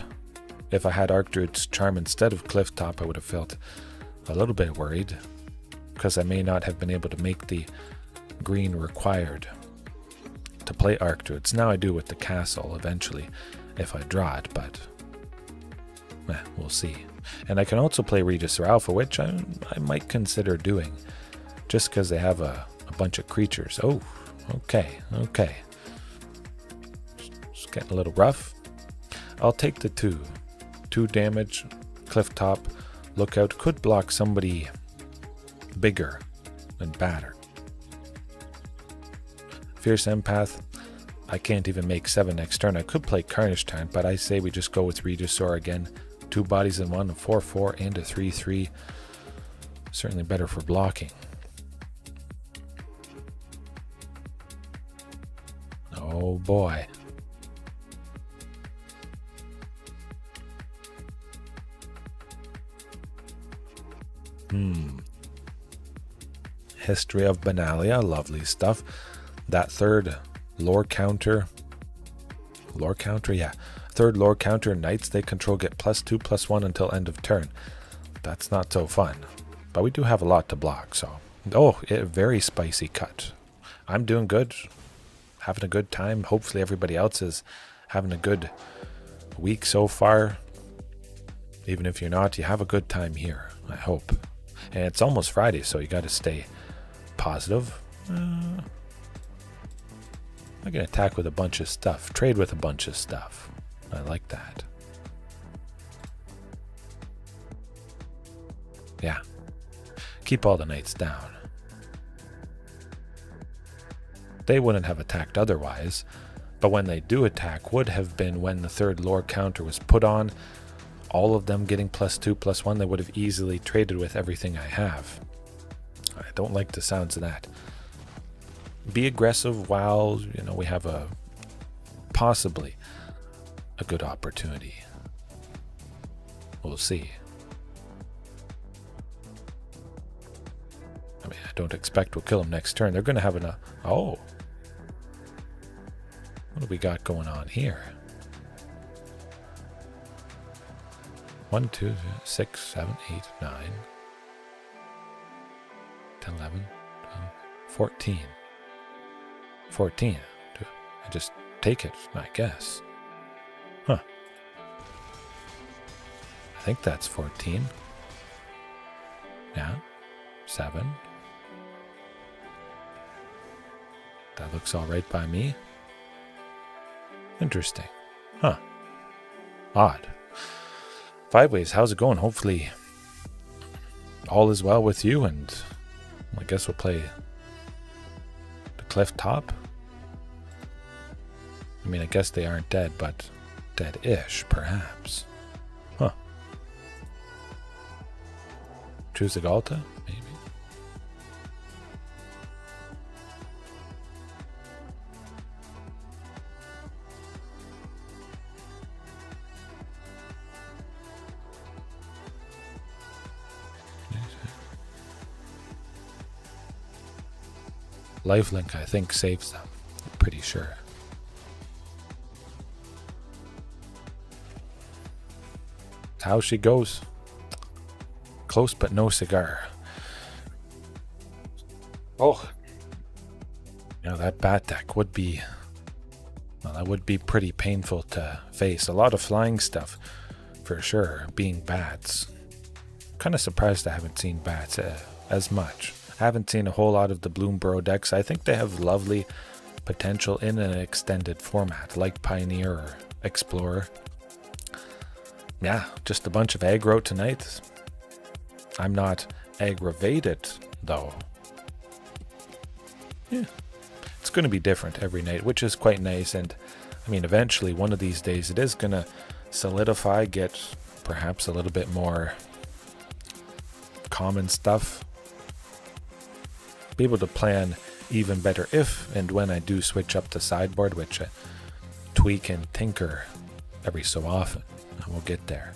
Speaker 1: If I had Archdruid's Charm instead of Clifftop, I would have felt a little bit worried, because I may not have been able to make the green required to play Archdruids. Now I do with the castle eventually if I draw it, but we'll see. And I can also play Regisaur Alpha, which I might consider doing, just because they have a bunch of creatures. Oh, okay. It's getting a little rough. I'll take the 2 damage. Clifftop Lookout could block somebody bigger and badder. Fierce Empath, I can't even make 7 next turn. I could play Carnage Tyrant, but I say we just go with Regisaur again. 2 bodies in 1, a 4/4 and a 3/3. Certainly better for blocking. Oh boy. History of Benalia, lovely stuff. That third lore counter, yeah. Third lore counter, knights they control get +2/+1 until end of turn. That's not so fun. But we do have a lot to block, so. Oh, very spicy cut. I'm doing good. Having a good time. Hopefully everybody else is having a good week so far. Even if you're not, you have a good time here, I hope. And it's almost Friday, so you got to stay positive. I can attack with a bunch of stuff. Trade with a bunch of stuff. I like that. Yeah. Keep all the knights down. They wouldn't have attacked otherwise, but when they do attack would have been when the third lore counter was put on. All of them getting +2/+1, they would have easily traded with everything I have. I don't like the sounds of that. Be aggressive while, we have possibly a good opportunity. We'll see. I mean, I don't expect we'll kill them next turn. They're going to have oh. What do we got going on here? 1, 2, 6, 7, 8, 9, 10, 11, 12, 14. 14. I just take it, I guess. Huh. I think that's 14. Yeah. 7. That looks all right by me. Interesting. Huh. Odd. 5 ways, how's it going? Hopefully all is well with you, and I guess we'll play the cliff top. I mean, I guess they aren't dead, but dead-ish, perhaps. Huh. Choose the Ghalta, maybe. Lifelink, I think, saves them. I'm pretty sure. How she goes. Close but no cigar. Oh. That bat deck would be... Well, that would be pretty painful to face. A lot of flying stuff, for sure, being bats. Kind of surprised I haven't seen bats as much. I haven't seen a whole lot of the Bloomburrow decks. I think they have lovely potential in an extended format, like Pioneer or Explorer. Yeah, just a bunch of aggro tonight. I'm not aggravated, though. Yeah, it's going to be different every night, which is quite nice. And, I mean, eventually, one of these days, it is going to solidify, get perhaps a little bit more common stuff. Be able to plan even better if and when I do switch up the sideboard, which I tweak and tinker every so often. And we'll get there.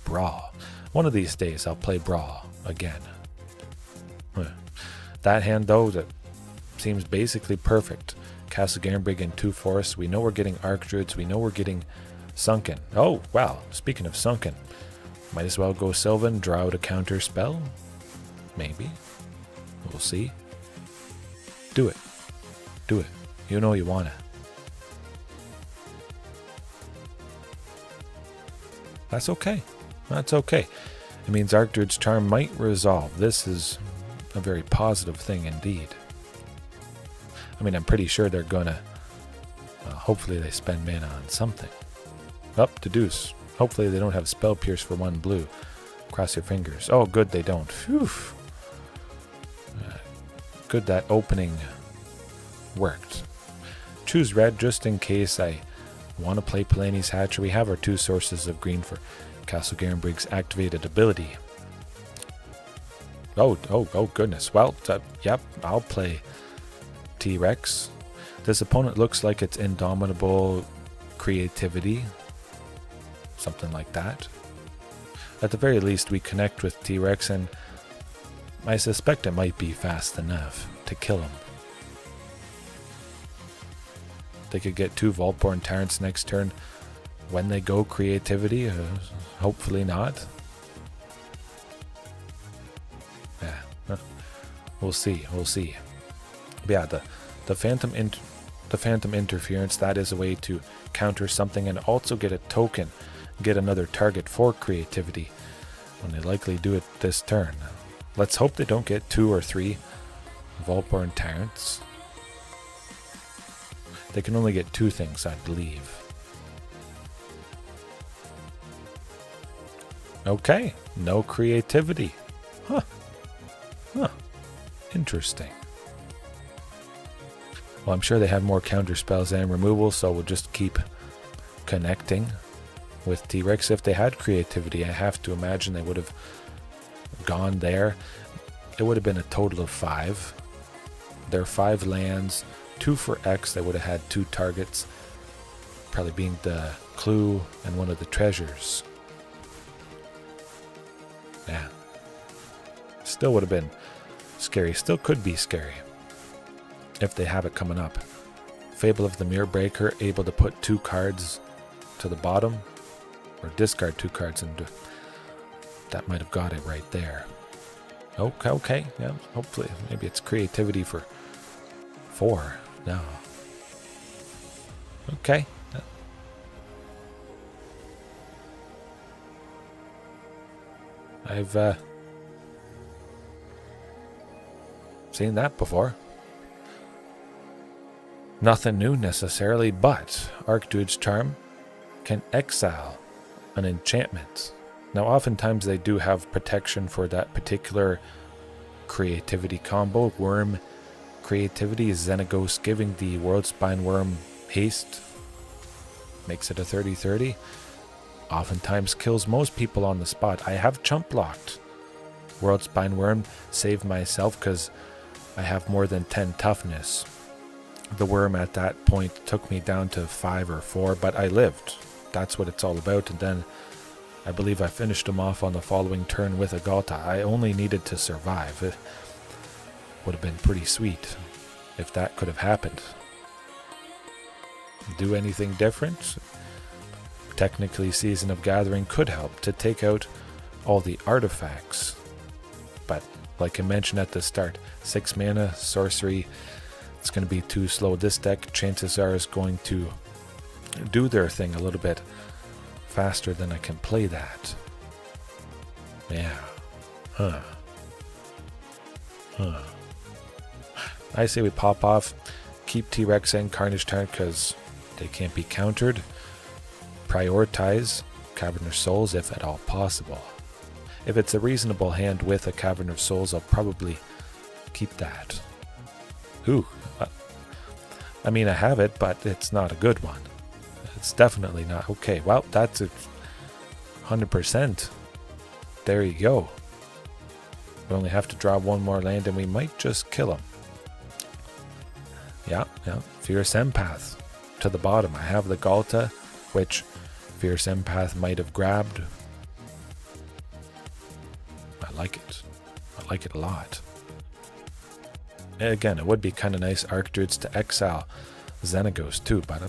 Speaker 1: Brawl. One of these days I'll play Brawl again. That hand, though, that seems basically perfect. Castle Garenbrig and 2 forests. We know we're getting Archdruids. We know we're getting Sunken. Oh, well, speaking of Sunken, might as well go Sylvan, draw out a counter spell. Maybe. We'll see. Do it. Do it. You know you want it. That's okay. That's okay. It means Archdruid's Charm might resolve. This is a very positive thing indeed. I mean, I'm pretty sure they're gonna... hopefully they spend mana on something. Up to deuce. Hopefully they don't have Spell Pierce for 1 blue. Cross your fingers. Oh, good they don't. Phew. Good that opening worked. Choose red just in case I want to play Palani's Hatcher. We have our 2 sources of green for Castle Garenbrig's activated ability. Oh goodness. Well, yep, I'll play T-Rex. This opponent looks like it's Indomitable creativity. Something like that. At the very least, we connect with T-Rex, and I suspect it might be fast enough to kill him. They could get 2 Vaultborn Tyrants next turn when they go creativity. Hopefully not. Yeah, we'll see. We'll see. But yeah, the Phantom Interference, that is a way to counter something and also get a token, get another target for creativity when they likely do it this turn. Let's hope they don't get 2 or 3 Vaultborn Tyrants. They can only get 2 things, I believe. Okay, no creativity. Huh. Interesting. Well, I'm sure they have more counter spells and removal, so we'll just keep connecting with T-Rex. If they had creativity, I have to imagine they would have gone there. It would have been a total of 5. There are 5 lands, 2 for X. They would have had 2 targets, probably being the clue and one of the treasures. Yeah. Still would have been scary. Still could be scary if they have it coming up. Fable of the Mirror Breaker, able to put 2 cards to the bottom, or discard 2 cards, and that might have got it right there. Okay, yeah, hopefully. Maybe it's creativity for 4. No. Okay. I've seen that before. Nothing new necessarily, but Archdruid's Charm can exile an enchantment. Now, oftentimes they do have protection for that particular creativity combo. Wurm creativity is Xenagos, giving the Worldspine Wurm haste. Makes it a 30-30. Oftentimes kills most people on the spot. I have chump blocked Worldspine Wurm, save myself because I have more than 10 toughness. The Wurm at that point took me down to 5 or 4, but I lived. That's what it's all about. And then I believe I finished him off on the following turn with a Ghalta. I only needed to survive. It would have been pretty sweet if that could have happened. Do anything different? Technically, Season of Gathering could help to take out all the artifacts. But like I mentioned at the start, 6 mana, sorcery, it's going to be too slow. This deck, chances are, is going to do their thing a little bit faster than I can play that. Yeah. I say we pop off, keep T-Rex and Carnage Tyrant because they can't be countered. Prioritize Cavern Souls if at all possible. If it's a reasonable hand with a Cavern of Souls, I'll probably keep that. Ooh. I mean, I have it, but it's not a good one. It's definitely not. Okay, well, that's a 100%. There you go. We only have to draw 1 more land and we might just kill him. Yeah. Fierce Empath to the bottom. I have the Ghalta, which Fierce Empath might have grabbed. I like it. I like it a lot. Again, it would be kind of nice Archdruids to exile Xenagos too, but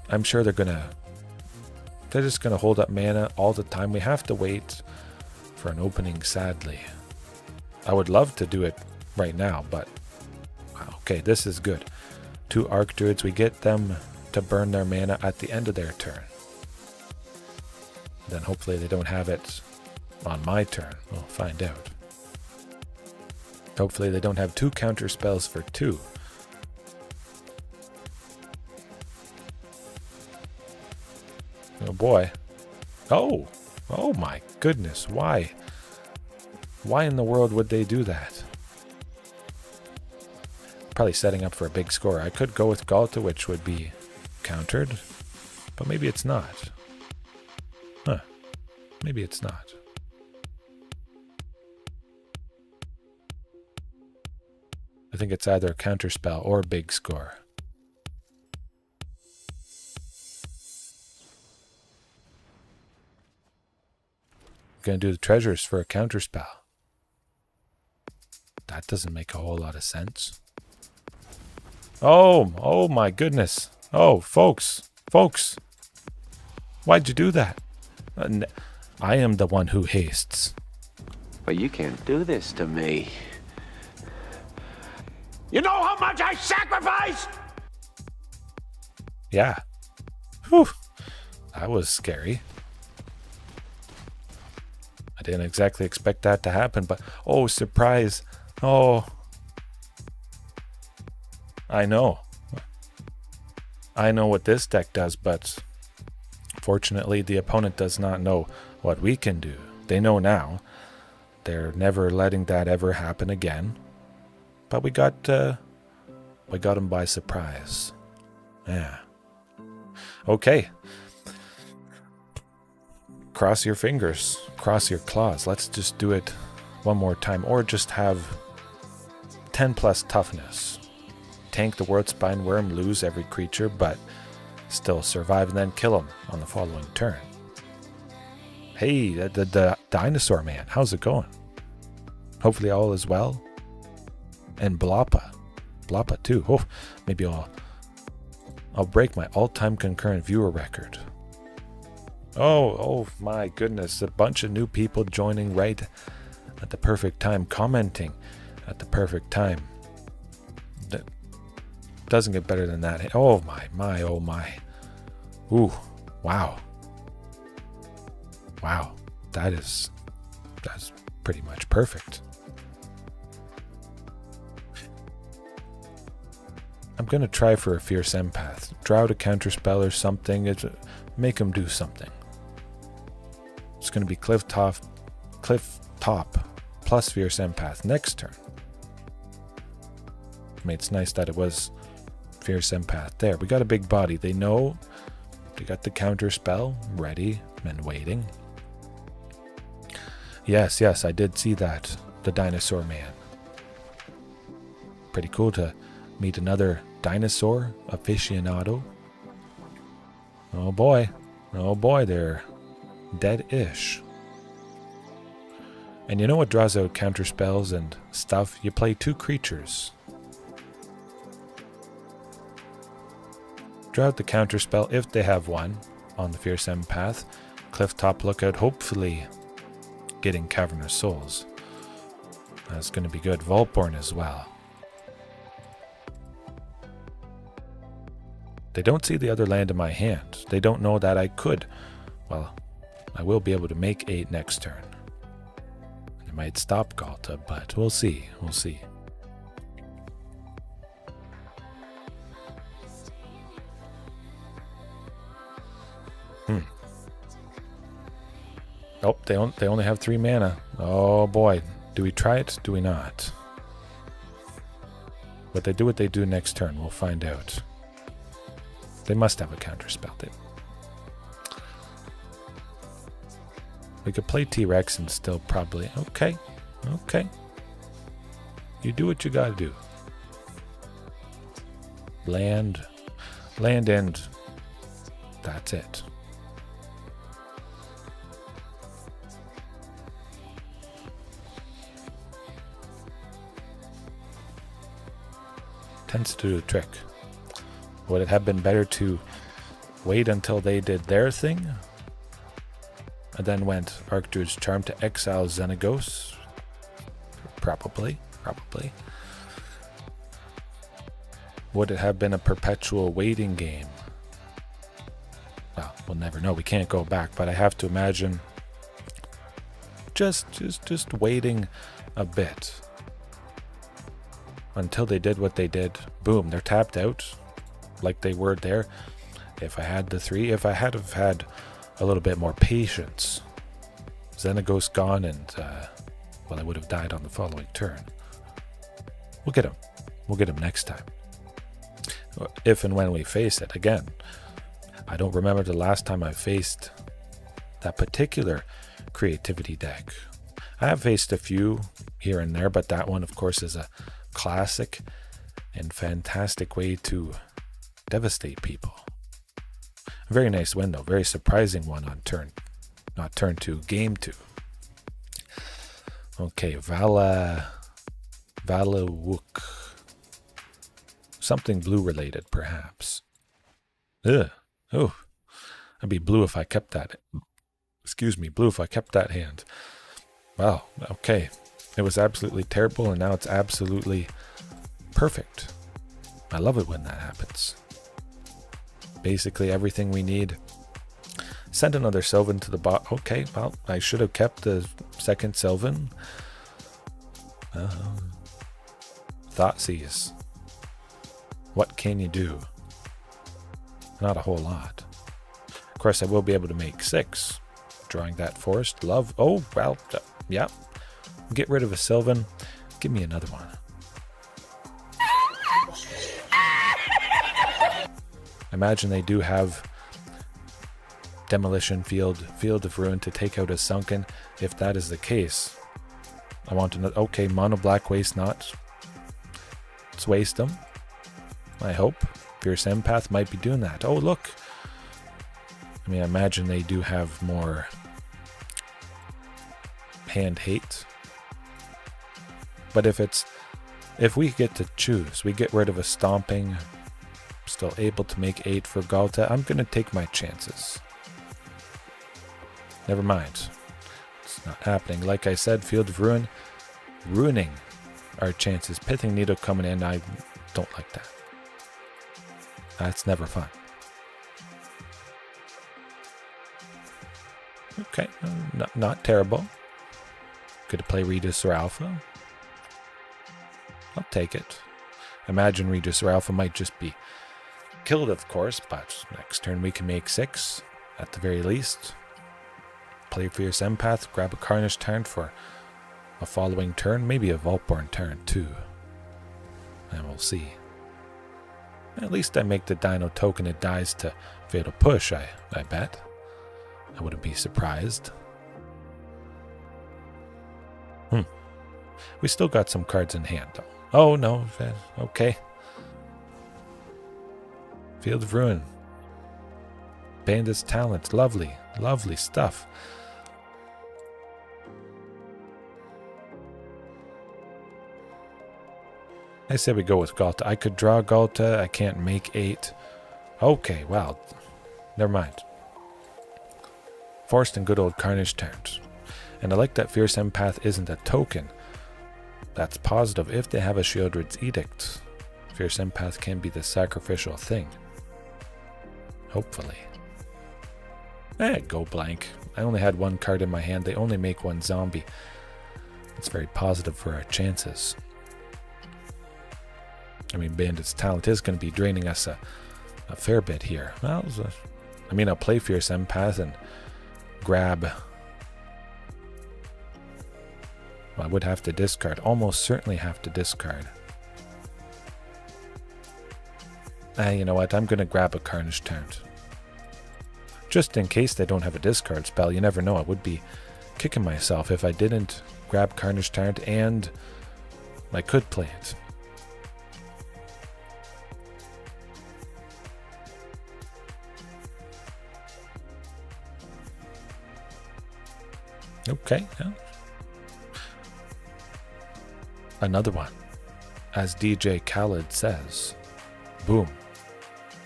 Speaker 1: I'm sure they're just gonna hold up mana all the time. We have to wait for an opening, sadly. I would love to do it right now, but okay, this is good. 2 Archdruids, we get them to burn their mana at the end of their turn. Then hopefully they don't have it on my turn. We'll find out. Hopefully they don't have 2 counter spells for 2. Oh boy. Oh my goodness. Why? Why in the world would they do that? Probably setting up for a big score. I could go with Ghalta, which would be countered, but maybe it's not. Maybe it's not. I think it's either a counterspell or a big score. Gonna do the treasures for a counterspell. that doesn't make a whole lot of sense. Oh my goodness. Oh, folks. Why'd you do that? I am the one who hastes.
Speaker 4: But you can't do this to me.
Speaker 2: You know how much I sacrificed?
Speaker 1: Yeah. Whew. That was scary. I didn't exactly expect that to happen, but oh, surprise. Oh. I know what this deck does, but fortunately the opponent does not know what we can do. They know now. They're never letting that ever happen again. But we got him by surprise. Yeah. Okay. Cross your fingers. Cross your claws. Let's just do it one more time. Or just have 10 plus toughness. Tank the World Spine Wurm, lose every creature, but still survive and then kill him on the following turn. Hey, the Dinosaur man. How's it going? Hopefully all is well. And Blappa too. Oh, maybe I'll break my all-time concurrent viewer record. Oh my goodness, a bunch of new people joining right at the perfect time, commenting at the perfect time. That doesn't get better than that. Oh my. Ooh, wow. That's pretty much perfect. I'm going to try for a Fierce Empath. Draw out a counterspell or something. Make him do something. It's going to be Cliff Top plus Fierce Empath next turn. I mean, it's nice that it was Fierce Empath there. We got a big body. They know they got the counterspell ready and waiting. Yes, I did see that. The Dinosaur man. Pretty cool to meet another dinosaur aficionado. Oh boy, they're dead-ish. And you know what draws out counterspells and stuff? You play 2 creatures. Draw out the counterspell if they have one on the Fierce Empath. Clifftop Lookout, hopefully getting Cavernous Souls. That's going to be good. Vaultborn as well. They don't see the other land in my hand. They don't know that I could. Well, I will be able to make 8 next turn. It might stop Ghalta, but we'll see. Oh, they only have 3 mana. Oh boy. Do we try it? Do we not? But they do what they do next turn. We'll find out. They must have a counterspell. We could play T-Rex and still probably... Okay. You do what you gotta do. Land end. That's it. Tends to do the trick. Would it have been better to wait until they did their thing? And then went Archdruid's Charm to exile Xenagos? Probably. Would it have been a perpetual waiting game? Well, we'll never know. We can't go back, but I have to imagine just waiting a bit until they did what they did. Boom, they're tapped out. Like they were there. If I had the 3, if I had have had a little bit more patience, Xenagos gone, and well, I would have died on the following turn. We'll get him next time, if and when we face it again. I don't remember the last time I faced that particular creativity deck. I have faced a few here and there, but that one, of course, is a classic and fantastic way to devastate people. A very nice win though, very surprising one on turn 2, game 2. Okay, Valawuk. Something blue related, perhaps. Ugh. Oh. I'd be blue if I kept that. Excuse me, blue if I kept that hand. Wow, okay. It was absolutely terrible, and now it's absolutely perfect. I love it when that happens. Basically everything we need. Send another Sylvan to the bot. Okay, well, I should have kept the second Sylvan. Thoughtseize. What can you do? Not a whole lot. Of course, I will be able to make 6. Drawing that forest. Love. Oh, well, yeah. Get rid of a Sylvan. Give me another one. Imagine they do have Demolition Field, Field of Ruin to take out a Sunken. If that is the case, I want to know. Okay, Mono Black Waste not. Let's waste them. I hope. Fierce Empath might be doing that. Oh, look. I mean, I imagine they do have more hand hate. But if we get to choose, we get rid of a Stomping, still able to make 8 for Ghalta, I'm going to take my chances. Never mind. It's not happening. Like I said, Field of Ruin, ruining our chances. Pithing Needle coming in, I don't like that. That's never fun. Okay, not terrible. Could play Regisaur Alpha. I'll take it. Imagine Regisaur Alpha might just be killed, of course, but next turn we can make 6 at the very least. Play Fierce Empath, grab a Carnage Tyrant for a following turn, maybe a Vaultborn Tyrant too. And we'll see. At least I make the Dino token, it dies to Fatal Push, I bet. I wouldn't be surprised. We still got some cards in hand though. Oh no, okay. Field of Ruin. Bandit's Talent, lovely, lovely stuff. I say we go with Ghalta. I could draw Ghalta, I can't make 8. Okay, well, never mind. Forced and good old Carnage Tyrant. And I like that Fierce Empath isn't a token. That's positive. If they have a Sheoldred's Edict, Fierce Empath can be the sacrificial thing. Hopefully. Go blank. I only had 1 card in my hand. They only make 1 zombie. It's very positive for our chances. I mean, Bandit's Talent is going to be draining us a fair bit here. Well, I mean, I'll play Fierce Empath and grab. I would have to discard. Almost certainly have to discard. You know what? I'm going to grab a Carnage Tyrant. Just in case they don't have a discard spell. You never know. I would be kicking myself if I didn't grab Carnage Tyrant, and I could play it. Okay, yeah. Another one. As DJ Khaled says, boom.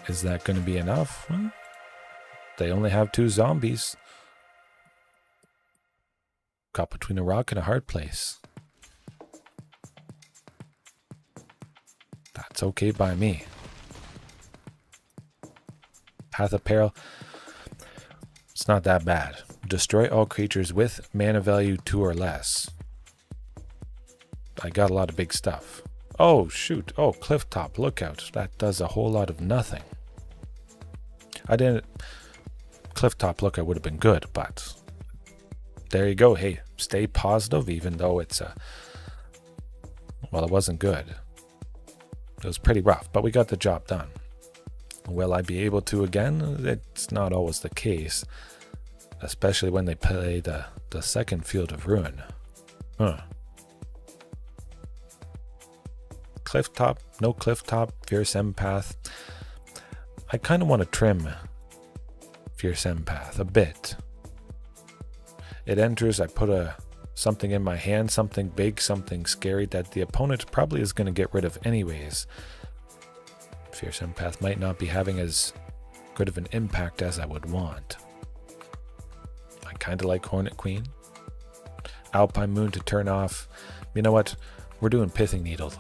Speaker 1: Is that going to be enough? Well, they only have 2 zombies. Caught between a rock and a hard place. That's okay by me. Path of Peril. It's not that bad. Destroy all creatures with mana value 2 or less. I got a lot of big stuff. Oh, shoot. Oh, Clifftop Lookout. That does a whole lot of nothing. I didn't... Clifftop Lookout would have been good, but... There you go. Hey, stay positive, even though it's a... Well, it wasn't good. It was pretty rough, but we got the job done. Will I be able to again? It's not always the case. Especially when they play the second Field of Ruin. Clifftop, no Clifftop, Fierce Empath. I kind of want to trim Fierce Empath a bit. It enters, I put a something in my hand, something big, something scary that the opponent probably is going to get rid of anyways. Fierce Empath might not be having as good of an impact as I would want. I kind of like Hornet Queen. Alpine Moon to turn off. You know what? We're doing Pithing Needle.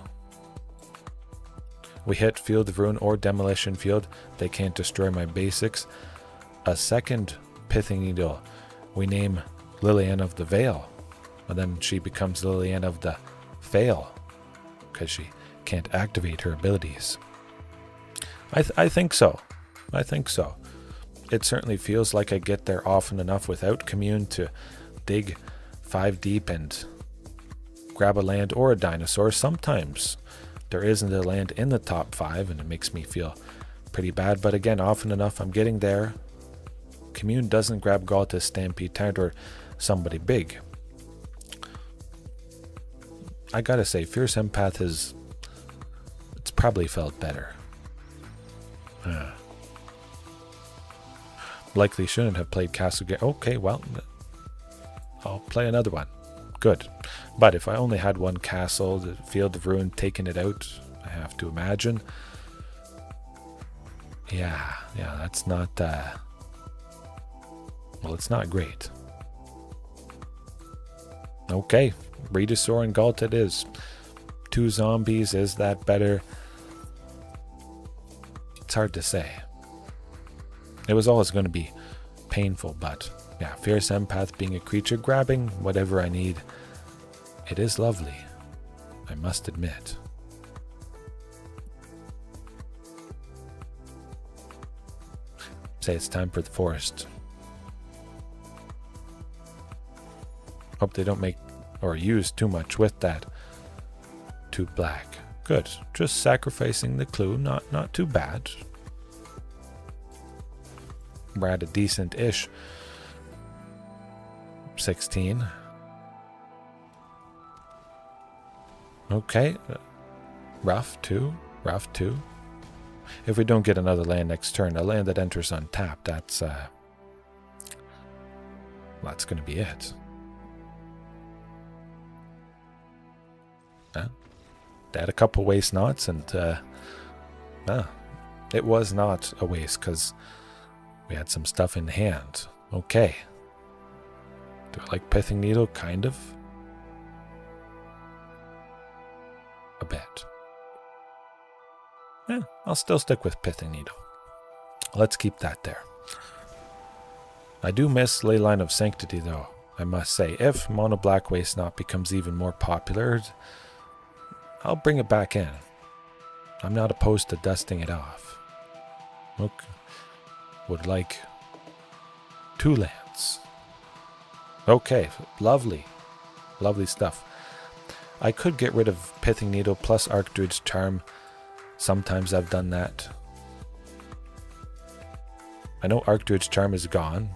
Speaker 1: We hit Field of Ruin or Demolition Field. They can't destroy my basics. A second Pithing Needle. We name Liliana of the Veil. And then she becomes Liliana of the Fail. Because she can't activate her abilities. I think so. I think so. It certainly feels like I get there often enough without Commune to dig 5 deep and grab a land or a dinosaur. Sometimes there isn't a land in the top 5 and it makes me feel pretty bad. But again, often enough I'm getting there. Commune doesn't grab Ghalta, Stampede Tyrant, or somebody big. I gotta say, Fierce Empath it's probably felt better. Likely shouldn't have played Castle Garenbrig. Okay, well, I'll play another one. Good. But if I only had one castle, the Field of Ruin taking it out, I have to imagine. Yeah, that's not, well, it's not great. Okay, Regisaur and Ghalta it is. 2 zombies, is that better? It's hard to say. It was always going to be painful, but yeah, Fierce Empath being a creature, grabbing whatever I need. It is lovely, I must admit. Say it's time for the forest. Hope they don't make or use too much with that. 2 black. Good. Just sacrificing the clue. Not too bad. We're at a decent-ish 16. Okay. Rough 2. Rough 2. If we don't get another land next turn, a land that enters untapped, that's going to be it. They had a couple waste knots, and it was not a waste because we had some stuff in hand. Okay. Do I like Pithing Needle? Kind of. A bit. Yeah, I'll still stick with Pithing Needle. Let's keep that there. I do miss Leyline of Sanctity, though, I must say. If Mono Black Waste Knot becomes even more popular, I'll bring it back in. I'm not opposed to dusting it off. Okay. Would like 2 lands. Okay, lovely. Lovely stuff. I could get rid of Pithing Needle plus Archdruid's Charm. Sometimes I've done that. I know Archdruid's Charm is gone.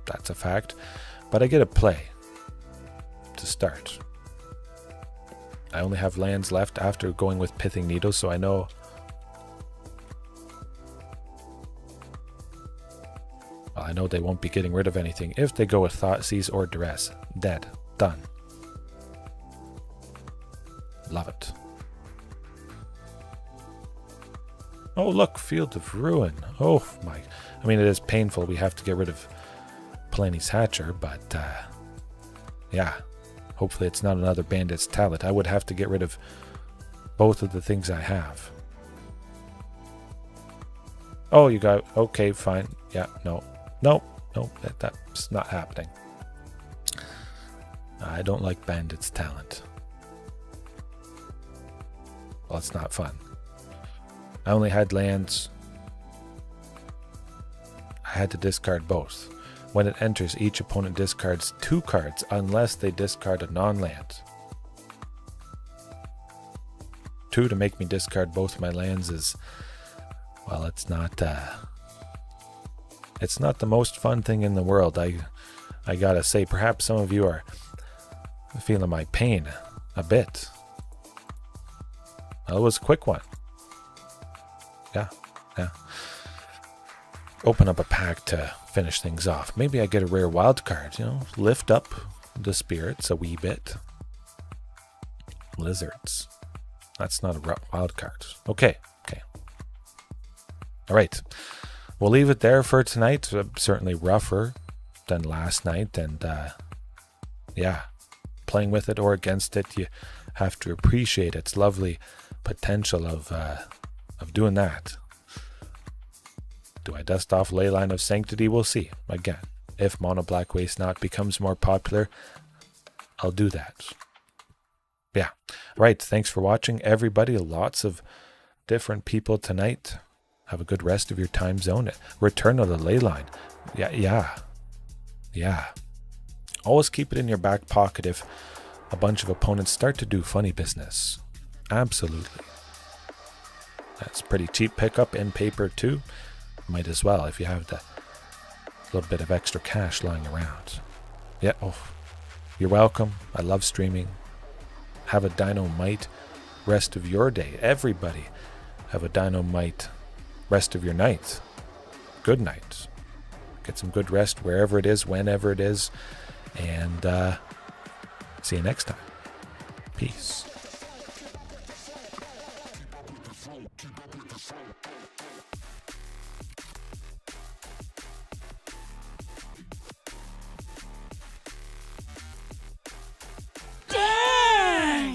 Speaker 1: That's a fact. But I get a play to start. I only have lands left after going with Pithing Needle, so I know they won't be getting rid of anything if they go with Thoughtseize or Duress. Dead. Done. Love it. Oh, look, Field of Ruin. Oh, my. I mean, it is painful. We have to get rid of Palani's Hatcher, but, yeah. Hopefully it's not another Bandit's Talent. I would have to get rid of both of the things I have. Oh, you got... Okay, fine. Yeah, no. No, that's not happening. I don't like Bandit's Talent. Well, it's not fun. I only had lands. I had to discard both. When it enters, each opponent discards 2 cards unless they discard a non-land. 2 to make me discard both my lands is, well, it's not the most fun thing in the world. I gotta say, perhaps some of you are feeling my pain a bit. Well, it was a quick one. Yeah. Open up a pack to finish things off. Maybe I get a rare wild card, lift up the spirits a wee bit. Lizards. That's not a wild card. Okay. All right. We'll leave it there for tonight. Certainly rougher than last night. And yeah, playing with it or against it, you have to appreciate its lovely potential of doing that. Do I dust off Leyline of Sanctity? We'll see. Again, if Mono Black Waste Not becomes more popular, I'll do that. Yeah. Right. Thanks for watching, everybody. Lots of different people tonight. Have a good rest of your time zone. Return of the Leyline. Yeah. Always keep it in your back pocket if a bunch of opponents start to do funny business. Absolutely. That's pretty cheap pickup in paper too. Might as well if you have the little bit of extra cash lying around. Yeah. Oh, you're welcome. I love streaming. Have a dynamite rest of your day. Everybody have a dynamite rest of your night. Good night. Get some good rest wherever it is, whenever it is. And see you next time. Peace.